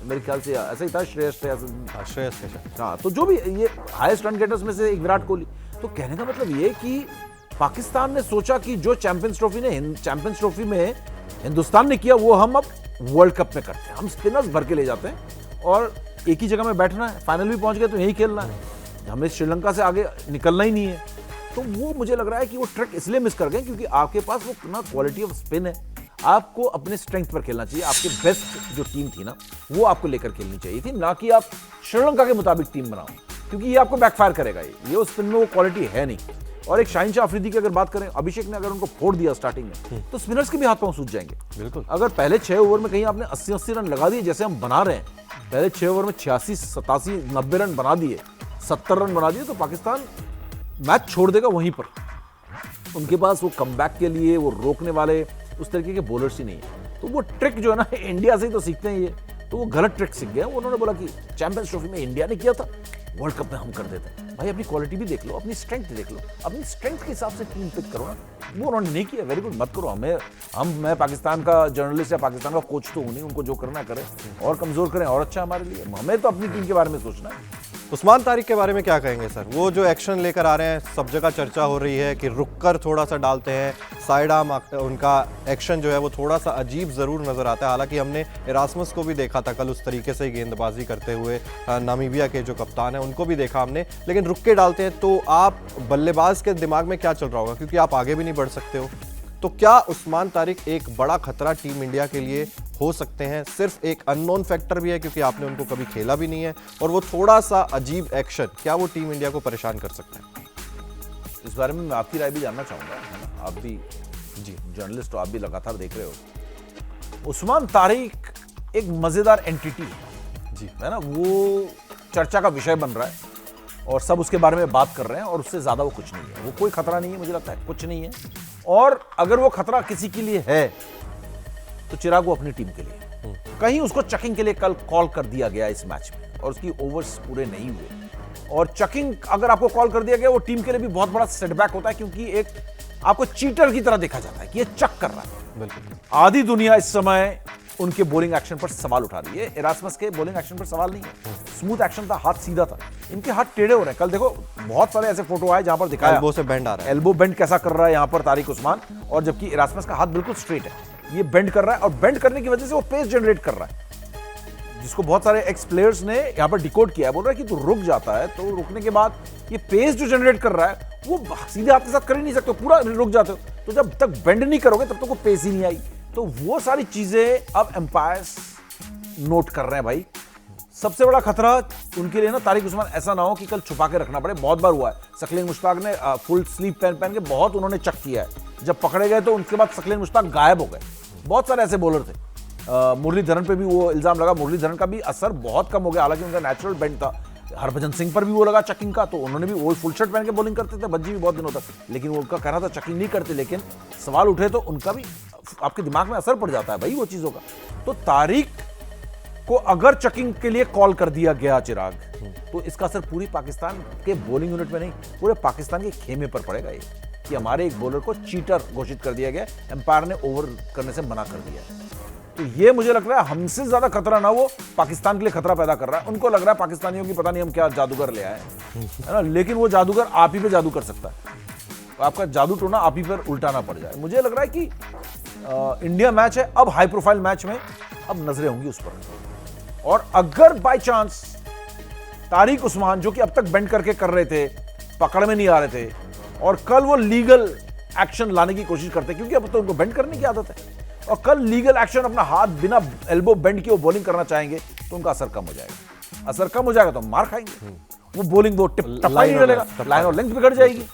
मेरे ख्याल से ऐसा ही था। श्रेयस, हाँ, तो जो भी ये हाईएस्ट रन गेटर्स में से एक विराट कोहली। तो कहने का मतलब ये कि पाकिस्तान ने सोचा कि जो चैंपियंस ट्रॉफी में हिंदुस्तान ने किया, वो हम अब वर्ल्ड कप में करते हैं। हम स्पिनर्स भर के ले जाते हैं और एक ही जगह में बैठना है। फाइनल भी पहुंच गए तो यही खेलना है, हमें श्रीलंका से आगे निकलना ही नहीं है। तो वो मुझे लग रहा है कि वो ट्रिक इसलिए मिस कर गए क्योंकि आपके पास वो ना क्वालिटी ऑफ स्पिन है। आपको अपने स्ट्रेंथ पर खेलना चाहिए। आपके बेस्ट जो टीम थी ना, वो आपको लेकर खेलनी चाहिए थी, ना कि आप श्रीलंका के मुताबिक टीम बनाओ, क्योंकि ये आपको बैकफायर करेगा। ये उस स्पिन में वो क्वालिटी है नहीं। और एक शाहीन शाह अफरीदी की अगर बात करें, अभिषेक ने अगर उनको फोड़ दिया स्टार्टिंग में, तो स्पिनर्स के भी हाथ पांव सूझ जाएंगे। बिल्कुल। अगर पहले 6 ओवर में कहीं आपने 80-80 रन लगा दिए, जैसे हम बना रहे हैं, पहले 6 ओवर में 86, 87, 90 रन बना दिए, 70 रन बना दिए, तो पाकिस्तान मैच छोड़ देगा वहीं पर। उनके पास वो कमबैक के लिए वो रोकने वाले उस तरीके के बॉलर्स ही नहीं है। तो वो ट्रिक जो है ना, इंडिया से ही तो सीखते हैं ये, तो वो गलत ट्रिक सीख गए। उन्होंने बोला कि चैंपियंस ट्रॉफी में इंडिया ने किया था, वर्ल्ड कप में हम कर देते हैं। भाई अपनी क्वालिटी भी देख लो, अपनी स्ट्रेंथ देख लो, अपनी स्ट्रेंथ के हिसाब से टीम पिक करो ना। वो उन्होंने नहीं किया, वेरी गुड, मत करो। मैं पाकिस्तान का जर्नलिस्ट या पाकिस्तान का कोच तो हूं नहीं, उनको जो करना करें और कमजोर करें और अच्छा हमारे लिए। हमें तो अपनी टीम के बारे में सोचना है। उस्मान तारिक के बारे में क्या कहेंगे सर? वो जो एक्शन लेकर आ रहे हैं, सब जगह चर्चा हो रही है कि रुककर थोड़ा सा डालते हैं, साइड आर्म, उनका एक्शन जो है वो थोड़ा सा अजीब जरूर नजर आता है। हालांकि हमने इरास्मस को भी देखा था कल उस तरीके से गेंदबाजी करते हुए, नामीबिया के जो कप्तान है उनको भी देखा हमने, लेकिन रुक के डालते हैं। तो आप बल्लेबाज के दिमाग में क्या चल रहा होगा, क्योंकि आप आगे भी नहीं बढ़ सकते हो। तो क्या उस्मान तारिक एक बड़ा खतरा टीम इंडिया के लिए हो सकते हैं? सिर्फ एक अननोन फैक्टर भी है क्योंकि आपने उनको कभी खेला भी नहीं है, और वो थोड़ा सा अजीब एक्शन, क्या वो टीम इंडिया को परेशान कर सकते हैं? इस बारे में मैं आपकी राय भी जानना चाहूंगा, है ना? आप भी जी जर्नलिस्ट हो, आप भी लगातार देख रहे हो। उस्मान तारिक एक मजेदार एंटिटी है जी, है ना? वो चर्चा का विषय बन रहा है और सब उसके बारे में बात कर रहे हैं, और उससे ज्यादा वो कुछ नहीं है। वो कोई खतरा नहीं है, मुझे लगता है कुछ नहीं है। और अगर वो खतरा किसी के लिए है तो चिराग वो अपनी टीम के लिए। कहीं उसको चकिंग के लिए कल कॉल कर दिया गया इस मैच में, और उसकी ओवर्स पूरे नहीं हुए। और चकिंग अगर आपको कॉल कर दिया गया, वो टीम के लिए भी बहुत बड़ा सेटबैक होता है, क्योंकि एक आपको चीटर की तरह देखा जाता है कि ये चक कर रहा है। बिल्कुल। आधी दुनिया इस समय उनके बॉलिंग एक्शन पर सवाल उठा रही है। इरास्मस के बॉलिंग एक्शन पर सवाल नहीं है, स्मूथ एक्शन था, हाथ सीधा था। इनके हाथ टेढ़े हो रहे हैं। कल देखो बहुत सारे ऐसे फोटो आए जहां पर दिखाया एल्बो से बेंड आ रहा है, एल्बो बेंड कैसा कर रहा है यहां पर तारिक उस्मान, और जबकि इरास्मस का हाथ बिल्कुल स्ट्रेट है, ये बेंड कर रहा है, और बेंड करने की वजह से वो पेस जनरेट कर रहा है, जिसको बहुत सारे एक्स प्लेयर्स ने यहां पर डिकोड किया है। बोल रहा है कि तू रुक जाता है, तो रुकने के बाद ये पेस जो जनरेट कर रहा है वो सीधे हाथ के साथ कर ही नहीं सकते, पूरा रुक जाते हो। तो जब तक बेंड नहीं करोगे तब तक वो पेस ही नहीं आई। तो वो सारी चीजें अब एम्पायर्स नोट कर रहे हैं भाई। सबसे बड़ा खतरा उनके लिए ना तारिक उस्मान ऐसा ना हो कि कल छुपा के रखना पड़े। बहुत बार हुआ है, सकलीन मुश्ताक ने फुल स्लीव पहन के बहुत उन्होंने चक किया है। जब पकड़े गए तो उनके बाद सकलीन मुश्ताक गायब हो गए, बहुत सारे ऐसे बॉलर थे। मुरलीधरन पे भी वो इल्जाम लगा, मुरलीधरन का भी असर बहुत कम हो गया, हालांकि उनका नेचुरल बेंड था। हरभजन सिंह पर भी वो लगा चकिंग का, तो उन्होंने भी वो फुल शर्ट पहन के बॉलिंग करते थे, भज्जी भी बहुत दिनों तक, लेकिन वो उनका कहना था चकिंग नहीं करते, लेकिन सवाल उठे तो उनका भी आपके दिमाग में असर पड़ जाता है भाई वो चीज़ों का। तो तारिक को अगर चकिंग के लिए कॉल कर दिया गया चिराग, तो इसका असर पूरी पाकिस्तान के बॉलिंग यूनिट में नहीं, पूरे पाकिस्तान के खेमे पर पड़ेगा ये, कि हमारे एक बॉलर को चीटर घोषित कर दिया गया, एम्पायर ने ओवर करने से मना कर दिया। तो ये मुझे लग रहा है हमसे ज्यादा खतरा ना वो पाकिस्तान के लिए खतरा पैदा कर रहा है। उनको लग रहा है पाकिस्तानियों की पता नहीं हम क्या जादूगर ले आए है ना, लेकिन वो जादूगर आप ही पे जादू कर सकता है, आपका जादू टोना आप ही पर उल्टाना पड़ जाए। मुझे लग रहा है कि इंडिया मैच है, अब हाई प्रोफाइल मैच में अब नजरें होंगी उस पर। और अगर बाय चांस तारिक उस्मान जो कि अब तक बेंड करके कर रहे थे, पकड़ में नहीं आ रहे थे, और कल वो लीगल एक्शन लाने की कोशिश करते, क्योंकि अब तो उनको बेंड करने की आदत है, और कल लीगल एक्शन अपना हाथ बिना एल्बो बेंड के वो बॉलिंग करना चाहेंगे, तो उनका असर कम हो जाएगा। असर कम हो जाएगा तो मार खाएंगे, वो बॉलिंग वो टप्पा नहीं चलेगा, लाइन और लेंथ बिगड़ जाएगी।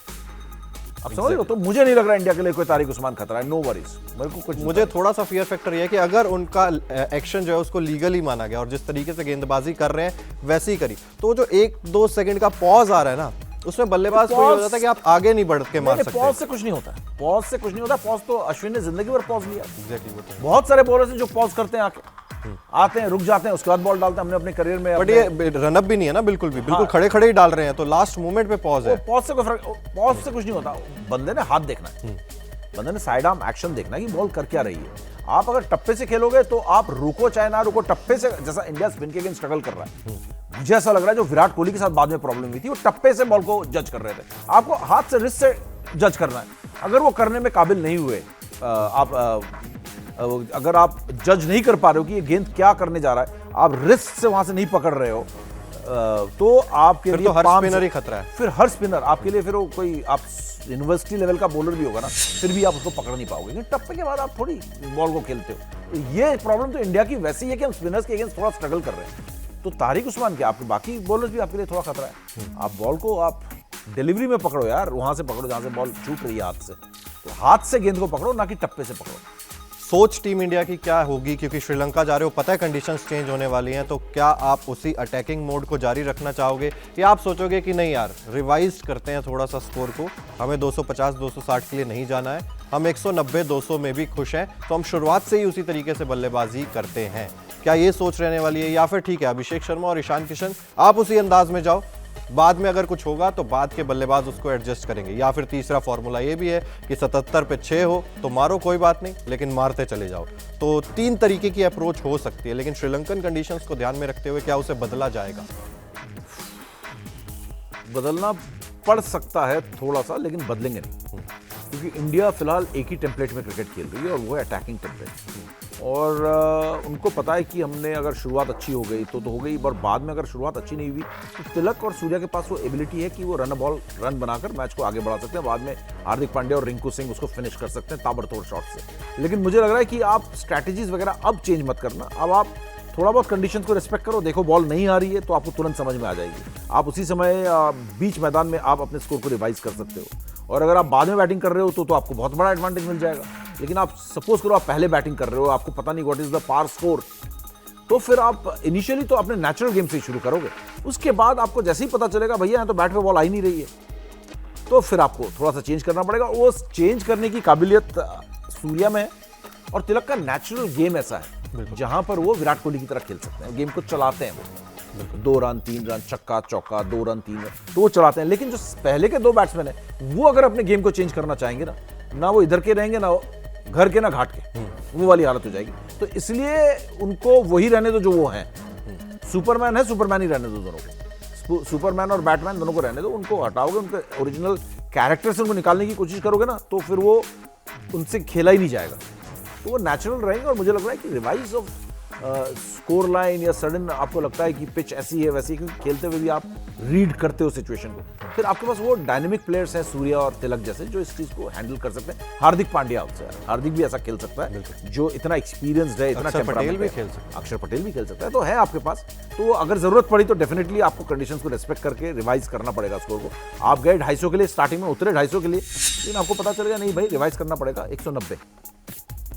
अब समझ लो, तो मुझे नहीं लग रहा इंडिया के लिए कोई तारिक उस्मान खतरा है, नो वरीज। मेरे को कुछ मुझे थोड़ा सा फियर फैक्टर ये है कि अगर उनका एक्शन जो है उसको लीगली माना गया और जिस तरीके से गेंदबाजी कर रहे हैं वैसे ही करी, तो जो 1-2 सेकंड का पॉज आ रहा है ना, उसमें बल्लेबाज को ये हो जाता है कि आप आगे नहीं बढ़ के मार सकते। पॉज से कुछ नहीं होता, पॉज से कुछ नहीं होता। पॉज तो अश्विन ने जिंदगी भर पॉज लिया। एग्जैक्टली, बहुत सारे बॉलर्स हैं जो पॉज करते हैं, आते हैं, रुक जाते हैं, उसके बाद बॉल डालते हैं। हमने अपने करियर में, बट ये रनअप भी नहीं है ना, बिल्कुल भी, बिल्कुल खड़े खड़े ही डाल रहे हैं, तो लास्ट मोमेंट पे पॉज है। पॉज से कोई फर्क, पॉज से कुछ नहीं होता। बंदे ने हाथ देखना है, बंदे ने साइड आर्म एक्शन देखना है कि बॉल कर क्या रही है। आप अगर टप्पे से खेलोगे तो आप रुको चाहे ना रुको, टप्पे से, जैसा इंडिया स्पिन के अगेंस्ट स्ट्रगल कर रहा है, मुझे ऐसा लग रहा है जो विराट कोहली के साथ बाद में प्रॉब्लम हुई थी, वो टप्पे से बॉल को जज कर रहे थे। आपको हाथ से, रिस्ट से जज करना है। अगर वो करने में काबिल नहीं हुए, अगर आप जज नहीं कर पा रहे हो कि ये गेंद क्या करने जा रहा है, आप रिस्ट से वहां से नहीं पकड़ रहे हो, तो आपके लिए तो हर स्पिनर ही खतरा है। फिर हर स्पिनर आपके लिए, फिर वो कोई आप यूनिवर्सिटी लेवल का बॉलर भी होगा ना, फिर भी आप उसको पकड़ नहीं पाओगे, क्योंकि टप्पे के बाद आप थोड़ी बॉल को खेलते हो। तो ये प्रॉब्लम तो इंडिया की वैसे ही है कि हम स्पिनर्स के अगेंस्ट थोड़ा स्ट्रगल कर रहे हैं। तो तारिक उस्मान के, आपके बाकी बॉलर्स भी आपके लिए थोड़ा खतरा है। आप बॉल को आप डिलीवरी में पकड़ो यार, वहां से पकड़ो जहां से बॉल छूट रही है हाथ से, तो हाथ से गेंद को पकड़ो, ना कि टप्पे से पकड़ो। सोच टीम इंडिया की क्या होगी, क्योंकि श्रीलंका जा रहे हो, पता है कंडीशंस चेंज होने वाली हैं, तो क्या आप उसी अटैकिंग मोड को जारी रखना चाहोगे, या आप सोचोगे कि नहीं यार, रिवाइज करते हैं थोड़ा सा स्कोर को, हमें 250-260 के लिए नहीं जाना है, हम 190-200 में भी खुश हैं, तो हम शुरुआत से ही उसी तरीके से बल्लेबाजी करते हैं? क्या ये सोच रहने वाली है, या फिर ठीक है अभिषेक शर्मा और ईशान किशन आप उसी अंदाज में जाओ, बाद में अगर कुछ होगा तो बाद के बल्लेबाज उसको एडजस्ट करेंगे? या फिर तीसरा फॉर्मूला ये भी है कि 77 पे 6 हो तो मारो, कोई बात नहीं, लेकिन मारते चले जाओ। तो 3 तरीके की अप्रोच हो सकती है, लेकिन श्रीलंकन कंडीशंस को ध्यान में रखते हुए क्या उसे बदला जाएगा? बदलना पड़ सकता है थोड़ा सा, लेकिन बदलेंगे नहीं, क्योंकि इंडिया फिलहाल एक ही टेम्पलेट में क्रिकेट खेल रही है, और वो है अटैकिंग टेम्पलेट। और उनको पता है कि हमने अगर शुरुआत अच्छी हो गई तो हो गई, और बाद में अगर शुरुआत अच्छी नहीं हुई तो तिलक और सूर्या के पास वो एबिलिटी है कि वो रन बनाकर मैच को आगे बढ़ा सकते हैं। बाद में हार्दिक पांड्या और रिंकू सिंह उसको फिनिश कर सकते हैं ताबड़तोड़ शॉट से। लेकिन मुझे लग रहा है कि आप स्ट्रैटेजीज वगैरह अब चेंज मत करना, अब आप थोड़ा बहुत कंडीशंस को रिस्पेक्ट करो। देखो बॉल नहीं आ रही है तो आपको तुरंत समझ में आ जाएगी, आप उसी समय बीच मैदान में आप अपने स्कोर को रिवाइज कर सकते हो। और अगर आप बाद में बैटिंग कर रहे हो तो आपको बहुत बड़ा एडवांटेज मिल जाएगा। लेकिन आप सपोज करो आप पहले बैटिंग कर रहे हो, आपको पता नहीं what is the par score, तो फिर आप इनिशियली तो अपने नेचुरल गेम से ही शुरू करोगे। उसके बाद आपको जैसे ही पता चलेगा भैया यहाँ तो बैट पे बॉल आ ही नहीं रही है, तो फिर आपको थोड़ा सा चेंज करना पड़ेगा। वो चेंज करने की काबिलियत सूर्या में है, और तिलक का नेचुरल गेम ऐसा है जहां पर वो विराट कोहली की तरह खेल सकते हैं, गेम को चलाते हैं वो 2 रन 3 रन चक्का चौका 2 रन 3 रन तो वो चलाते हैं। लेकिन जो पहले के 2 बैट्समैन हैं वो अगर अपने गेम को चेंज करना चाहेंगे ना वो इधर के रहेंगे, ना घर के ना घाट के, वो वाली हालत हो जाएगी। तो इसलिए उनको वही रहने दो जो वो हैं। सुपरमैन है, सुपरमैन ही रहने दो दोनों को, सुपरमैन और बैटमैन दोनों को रहने दो। उनको हटाओगे, उनके ओरिजिनल कैरेक्टर से उनको निकालने की कोशिश करोगे ना, तो फिर वो उनसे खेला ही नहीं जाएगा, तो वो नेचुरल रहेंगे। और मुझे लग रहा है कि रिवाइज ऑफ स्कोर लाइन या सडन आपको लगता है कि पिच ऐसी है वैसी है, क्योंकि खेलते हुए भी आप रीड करते हो सिचुएशन को, फिर आपके पास वो डायनेमिक प्लेयर्स हैं सूर्या और तिलक जैसे जो इस चीज को हैंडल कर सकते हैं। हार्दिक पांड्या हार्दिक भी ऐसा खेल सकता है, जो इतना एक्सपीरियंस्ड है, इतना पटेल भी खेल सकता है, अक्षर पटेल भी खेल सकता है, तो है आपके पास। तो अगर जरूरत पड़ी तो डेफिनेटली आपको कंडीशंस को रिस्पेक्ट करके रिवाइज करना पड़ेगा स्कोर को। आप गए 250 के लिए, स्टार्टिंग में उतरे 250 के लिए, लेकिन आपको पता चलेगा नहीं भाई रिवाइज करना पड़ेगा 190।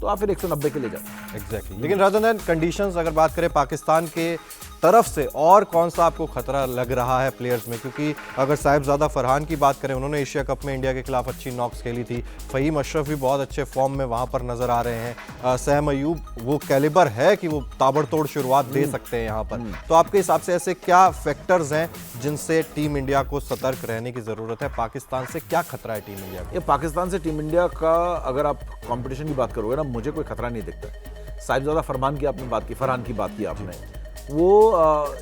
तो आप फिर 190 के ले जाओ। एग्जैक्टली। लेकिन रादर देन कंडीशंस अगर बात करें पाकिस्तान के तरफ से, और कौन सा आपको खतरा लग रहा है प्लेयर्स में? क्योंकि अगर साहिबजादा फरहान की बात करें, उन्होंने एशिया कप में इंडिया के खिलाफ अच्छी नॉक्स खेली थी। फ़हीम अशरफ भी बहुत अच्छे फॉर्म में वहाँ पर नज़र आ रहे हैं। सहम अयूब वो कैलिबर है कि वो ताबड़तोड़ शुरुआत दे सकते हैं यहाँ पर। तो आपके हिसाब से ऐसे क्या फैक्टर्स हैं जिनसे टीम इंडिया को सतर्क रहने की ज़रूरत है? पाकिस्तान से क्या खतरा है टीम इंडिया को? ये पाकिस्तान से टीम इंडिया का अगर आप कंपटीशन की बात करोगे ना, मुझे कोई खतरा नहीं दिखता। साहिबजादा फरहान की आपने बात की, फरहान की बात की आपने, वो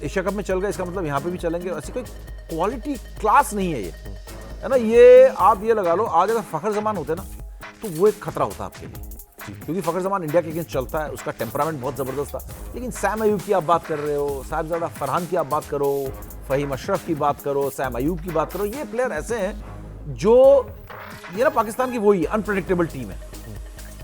एशिया कप में चल गए, इसका मतलब यहाँ पे भी चलेंगे। ऐसी कोई क्वालिटी क्लास नहीं है ये, है ना। ये आप ये लगा लो, आज अगर फखर जमान होते ना तो वो एक खतरा होता आपके लिए, क्योंकि फखर जमान इंडिया के अगेंस्ट चलता है, उसका टेम्परामेंट बहुत ज़बरदस्त था। लेकिन सैम अयूब की आप बात कर रहे हो, साहिबजादा फरहान की आप बात करो, फ़हीम अशरफ की बात करो, सैम अयूब की बात करो, ये प्लेयर ऐसे हैं जो, ये ना पाकिस्तान की वही अनप्रेडिक्टेबल टीम है।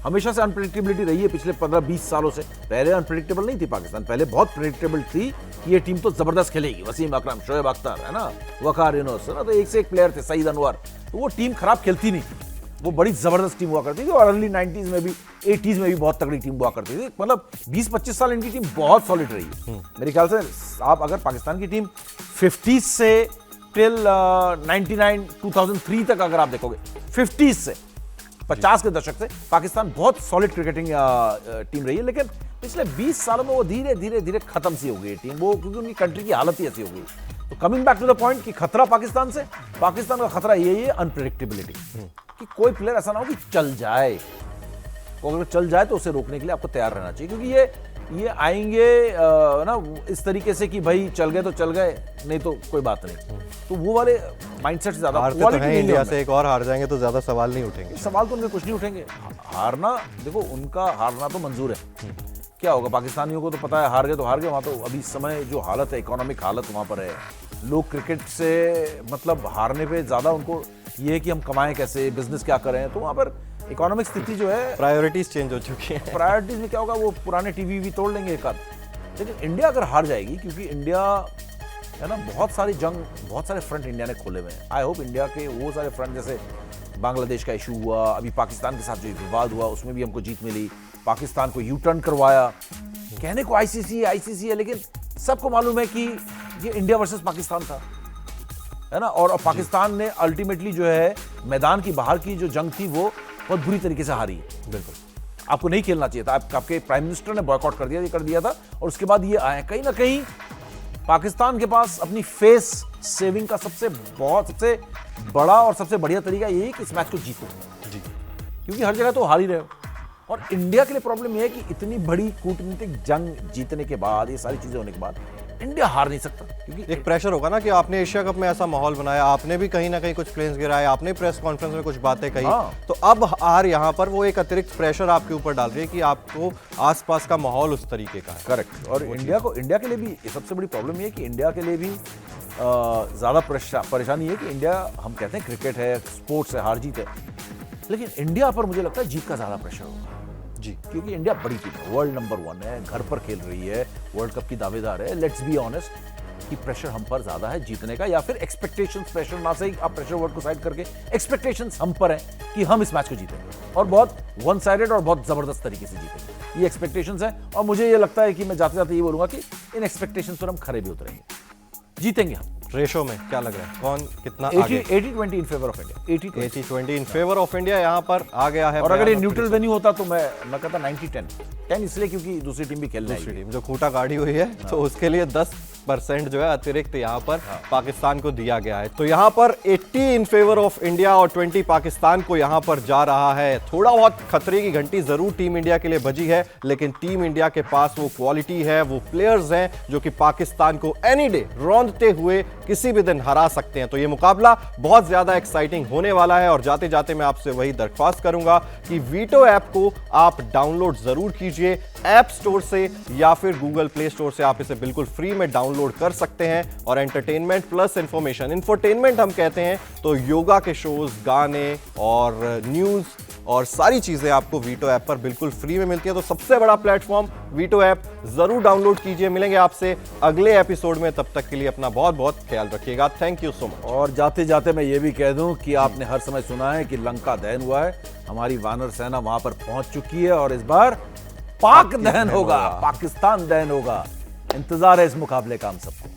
हमेशा से अनप्रेडिक्टेबिलिटी रही है पिछले 15-20 सालों से। पहले अनप्रेडिक्टेबल नहीं थी पाकिस्तान, पहले बहुत प्रेडिक्टेबल थी कि ये टीम तो जबरदस्त खेलेगी। वसीम अकरम, शोएब अख्तर, है ना, वकार यूनुस, है ना, तो एक से एक प्लेयर थे, सईद अनवर। तो वो टीम खराब खेलती नहीं थी, वो बड़ी जबरदस्त टीम हुआ करती थी। और अर्ली 90s में भी, 80s में भी बहुत तगड़ी टीम हुआ करती थी। मतलब 20-25 साल इनकी टीम बहुत सॉलिड रही है। मेरे ख्याल से आप अगर पाकिस्तान की टीम 50s से टिल 99 2003 तक अगर आप देखोगे, 50s से 50 के दशक से पाकिस्तान बहुत सॉलिड क्रिकेटिंग टीम रही है। लेकिन पिछले 20 सालों में वो धीरे धीरे धीरे खत्म सी हो गई टीम, वो क्योंकि उनकी कंट्री की हालत ही ऐसी हो गई। तो coming back to the point कि खतरा पाकिस्तान से, पाकिस्तान का खतरा यही है अनप्रेडिक्टेबिलिटी, कि कोई प्लेयर ऐसा ना हो कि चल जाए। तो अगर चल जाए तो उसे रोकने के लिए आपको तैयार रहना चाहिए, क्योंकि ये आएंगे ना इस तरीके से कि भाई चल गए तो चल गए, नहीं तो कोई बात नहीं। तो वो वाले माइंडसेट से ज्यादा हारते तो हैं इंडिया से, एक और हार जाएंगे तो ज्यादा सवाल नहीं उठेंगे। सवाल तो उनके कुछ नहीं उठेंगे। हारना, देखो उनका हारना तो मंजूर है। क्या होगा, पाकिस्तानियों को तो पता है हार गए तो हार गए। वहाँ तो अभी इस समय जो हालत है, इकोनॉमिक हालत वहाँ पर है, लोग क्रिकेट से मतलब हारने पे ज्यादा उनको ये है कि हम कमाएं कैसे, बिजनेस क्या करें। तो वहाँ पर इकोनॉमिक स्थिति जो है, प्रायोरिटीज चेंज हो चुकी हैं। प्रायोरिटीज में क्या होगा, वो पुराने टीवी भी तोड़ लेंगे एक आध। लेकिन इंडिया अगर हार जाएगी, क्योंकि इंडिया है ना, बहुत सारी जंग, बहुत सारे फ्रंट इंडिया ने खोले हुए हैं। आई होप इंडिया के वो सारे फ्रंट, जैसे बांग्लादेश का इशू हुआ, अभी पाकिस्तान के साथ जो विवाद हुआ उसमें भी हमको जीत मिली, पाकिस्तान को यू टर्न करवाया। कहने को आईसीसी है, लेकिन सबको मालूम है कि ये इंडिया वर्सेस पाकिस्तान था, है ना। और पाकिस्तान ने अल्टीमेटली जो है मैदान की बाहर की जो जंग थी वो बहुत बुरी तरीके से हारी। बिल्कुल, आपको नहीं खेलना चाहिए था, आपके प्राइम मिनिस्टर ने बॉयकॉट कर दिया था। और उसके बाद ये आए, कहीं ना कहीं पाकिस्तान के पास अपनी फेस सेविंग का सबसे बड़ा और सबसे बढ़िया तरीका यही है कि इस मैच को जीतो जी, क्योंकि हर जगह तो हार ही रहे हो। और इंडिया के लिए प्रॉब्लम यह है कि इतनी बड़ी कूटनीतिक जंग जीतने के बाद, ये सारी चीजें होने के बाद इंडिया हार नहीं सकता, क्योंकि एक प्रेशर होगा ना कि आपने एशिया कप में ऐसा माहौल बनाया, आपने भी कहीं ना कहीं कुछ प्लेन्स गिराए, आपने प्रेस कॉन्फ्रेंस में कुछ बातें कही। तो अब हार यहाँ पर वो एक अतिरिक्त प्रेशर आपके ऊपर डाल रही है कि आपको आसपास का माहौल उस तरीके का है। करेक्ट। और इंडिया के लिए भी सबसे बड़ी प्रॉब्लम ये है कि इंडिया के लिए भी ज्यादा परेशानी है कि इंडिया, हम कहते हैं क्रिकेट है, स्पोर्ट्स है, हार जीत है, लेकिन इंडिया पर मुझे लगता है जीत का ज्यादा प्रेशर होगा जी, क्योंकि इंडिया बड़ी टीम है, वर्ल्ड नंबर 1 है, घर पर खेल रही है, वर्ल्ड कप की दावेदार है। लेट्स बी ऑनेस्ट कि प्रेशर हम पर ज्यादा है जीतने का, या फिर एक्सपेक्टेशंस, प्रेशर ना सही, आप प्रेशर वर्ड को साइड करके एक्सपेक्टेशंस हम पर है कि हम इस मैच को जीतेंगे और बहुत वन साइडेड और बहुत जबरदस्त तरीके से जीतेंगे। ये एक्सपेक्टेशंस है, और मुझे ये लगता है कि मैं जाते जाते ये बोलूंगा कि इन एक्सपेक्टेशंस पर हम खरे भी उतरेंगे, जीतेंगे हम। रेशो में क्या लग रहा है, कौन कितना 80-20 in favour of India, 80-20 in favour of India यहाँ पर आ गया है। और अगर ये न्यूट्रल वेन्यू होता तो मैं कहता 90-10 इसलिए क्योंकि दूसरी टीम भी खेल रही है, दूसरी टीम जो खूंटा गाड़ी हुई है, तो उसके लिए 10% जो है अतिरिक्त यहाँ पर पाकिस्तान को दिया गया है। तो यहाँ पर 80 इन फेवर ऑफ इंडिया और 20 पाकिस्तान को यहाँ पर जा रहा है। थोड़ा बहुत खतरे की घंटी जरूर टीम इंडिया के लिए बजी है, लेकिन टीम इंडिया के पास वो क्वालिटी है, वो प्लेयर्स हैं जो कि पाकिस्तान को एनी डे रौंदते हुए किसी भी दिन हरा सकते हैं। तो ये मुकाबला बहुत ज्यादा एक्साइटिंग होने वाला है। और जाते जाते मैं आपसे वही दरख्वास्त करूंगा कि वीटो ऐप को आप डाउनलोड जरूर कीजिए, ऐप स्टोर से या फिर गूगल प्ले स्टोर से आप इसे बिल्कुल फ्री में डाउनलोड कर सकते हैं। और एंटरटेनमेंट प्लस इंफॉर्मेशन, इंफोटेनमेंट हम कहते हैं तो योगा के शोज, गाने और न्यूज और सारी चीजें आपको वीटो ऐप पर बिल्कुल फ्री में मिलती है। तो सबसे बड़ा प्लेटफॉर्म वीटो ऐप, जरूर डाउनलोड कीजिए। मिलेंगे आपसे अगले एपिसोड में, तब तक के लिए अपना बहुत बहुत ख्याल रखिएगा। Thank you so much. और जाते जाते मैं ये भी कह दूं कि आपने हर समय सुना है कि लंका दहन हुआ है, हमारी वानर सेना वहां पर पहुंच चुकी है और इस बार पाक दहन होगा, पाकिस्तान दहन होगा। इंतजार है इस मुकाबले का हम सबको।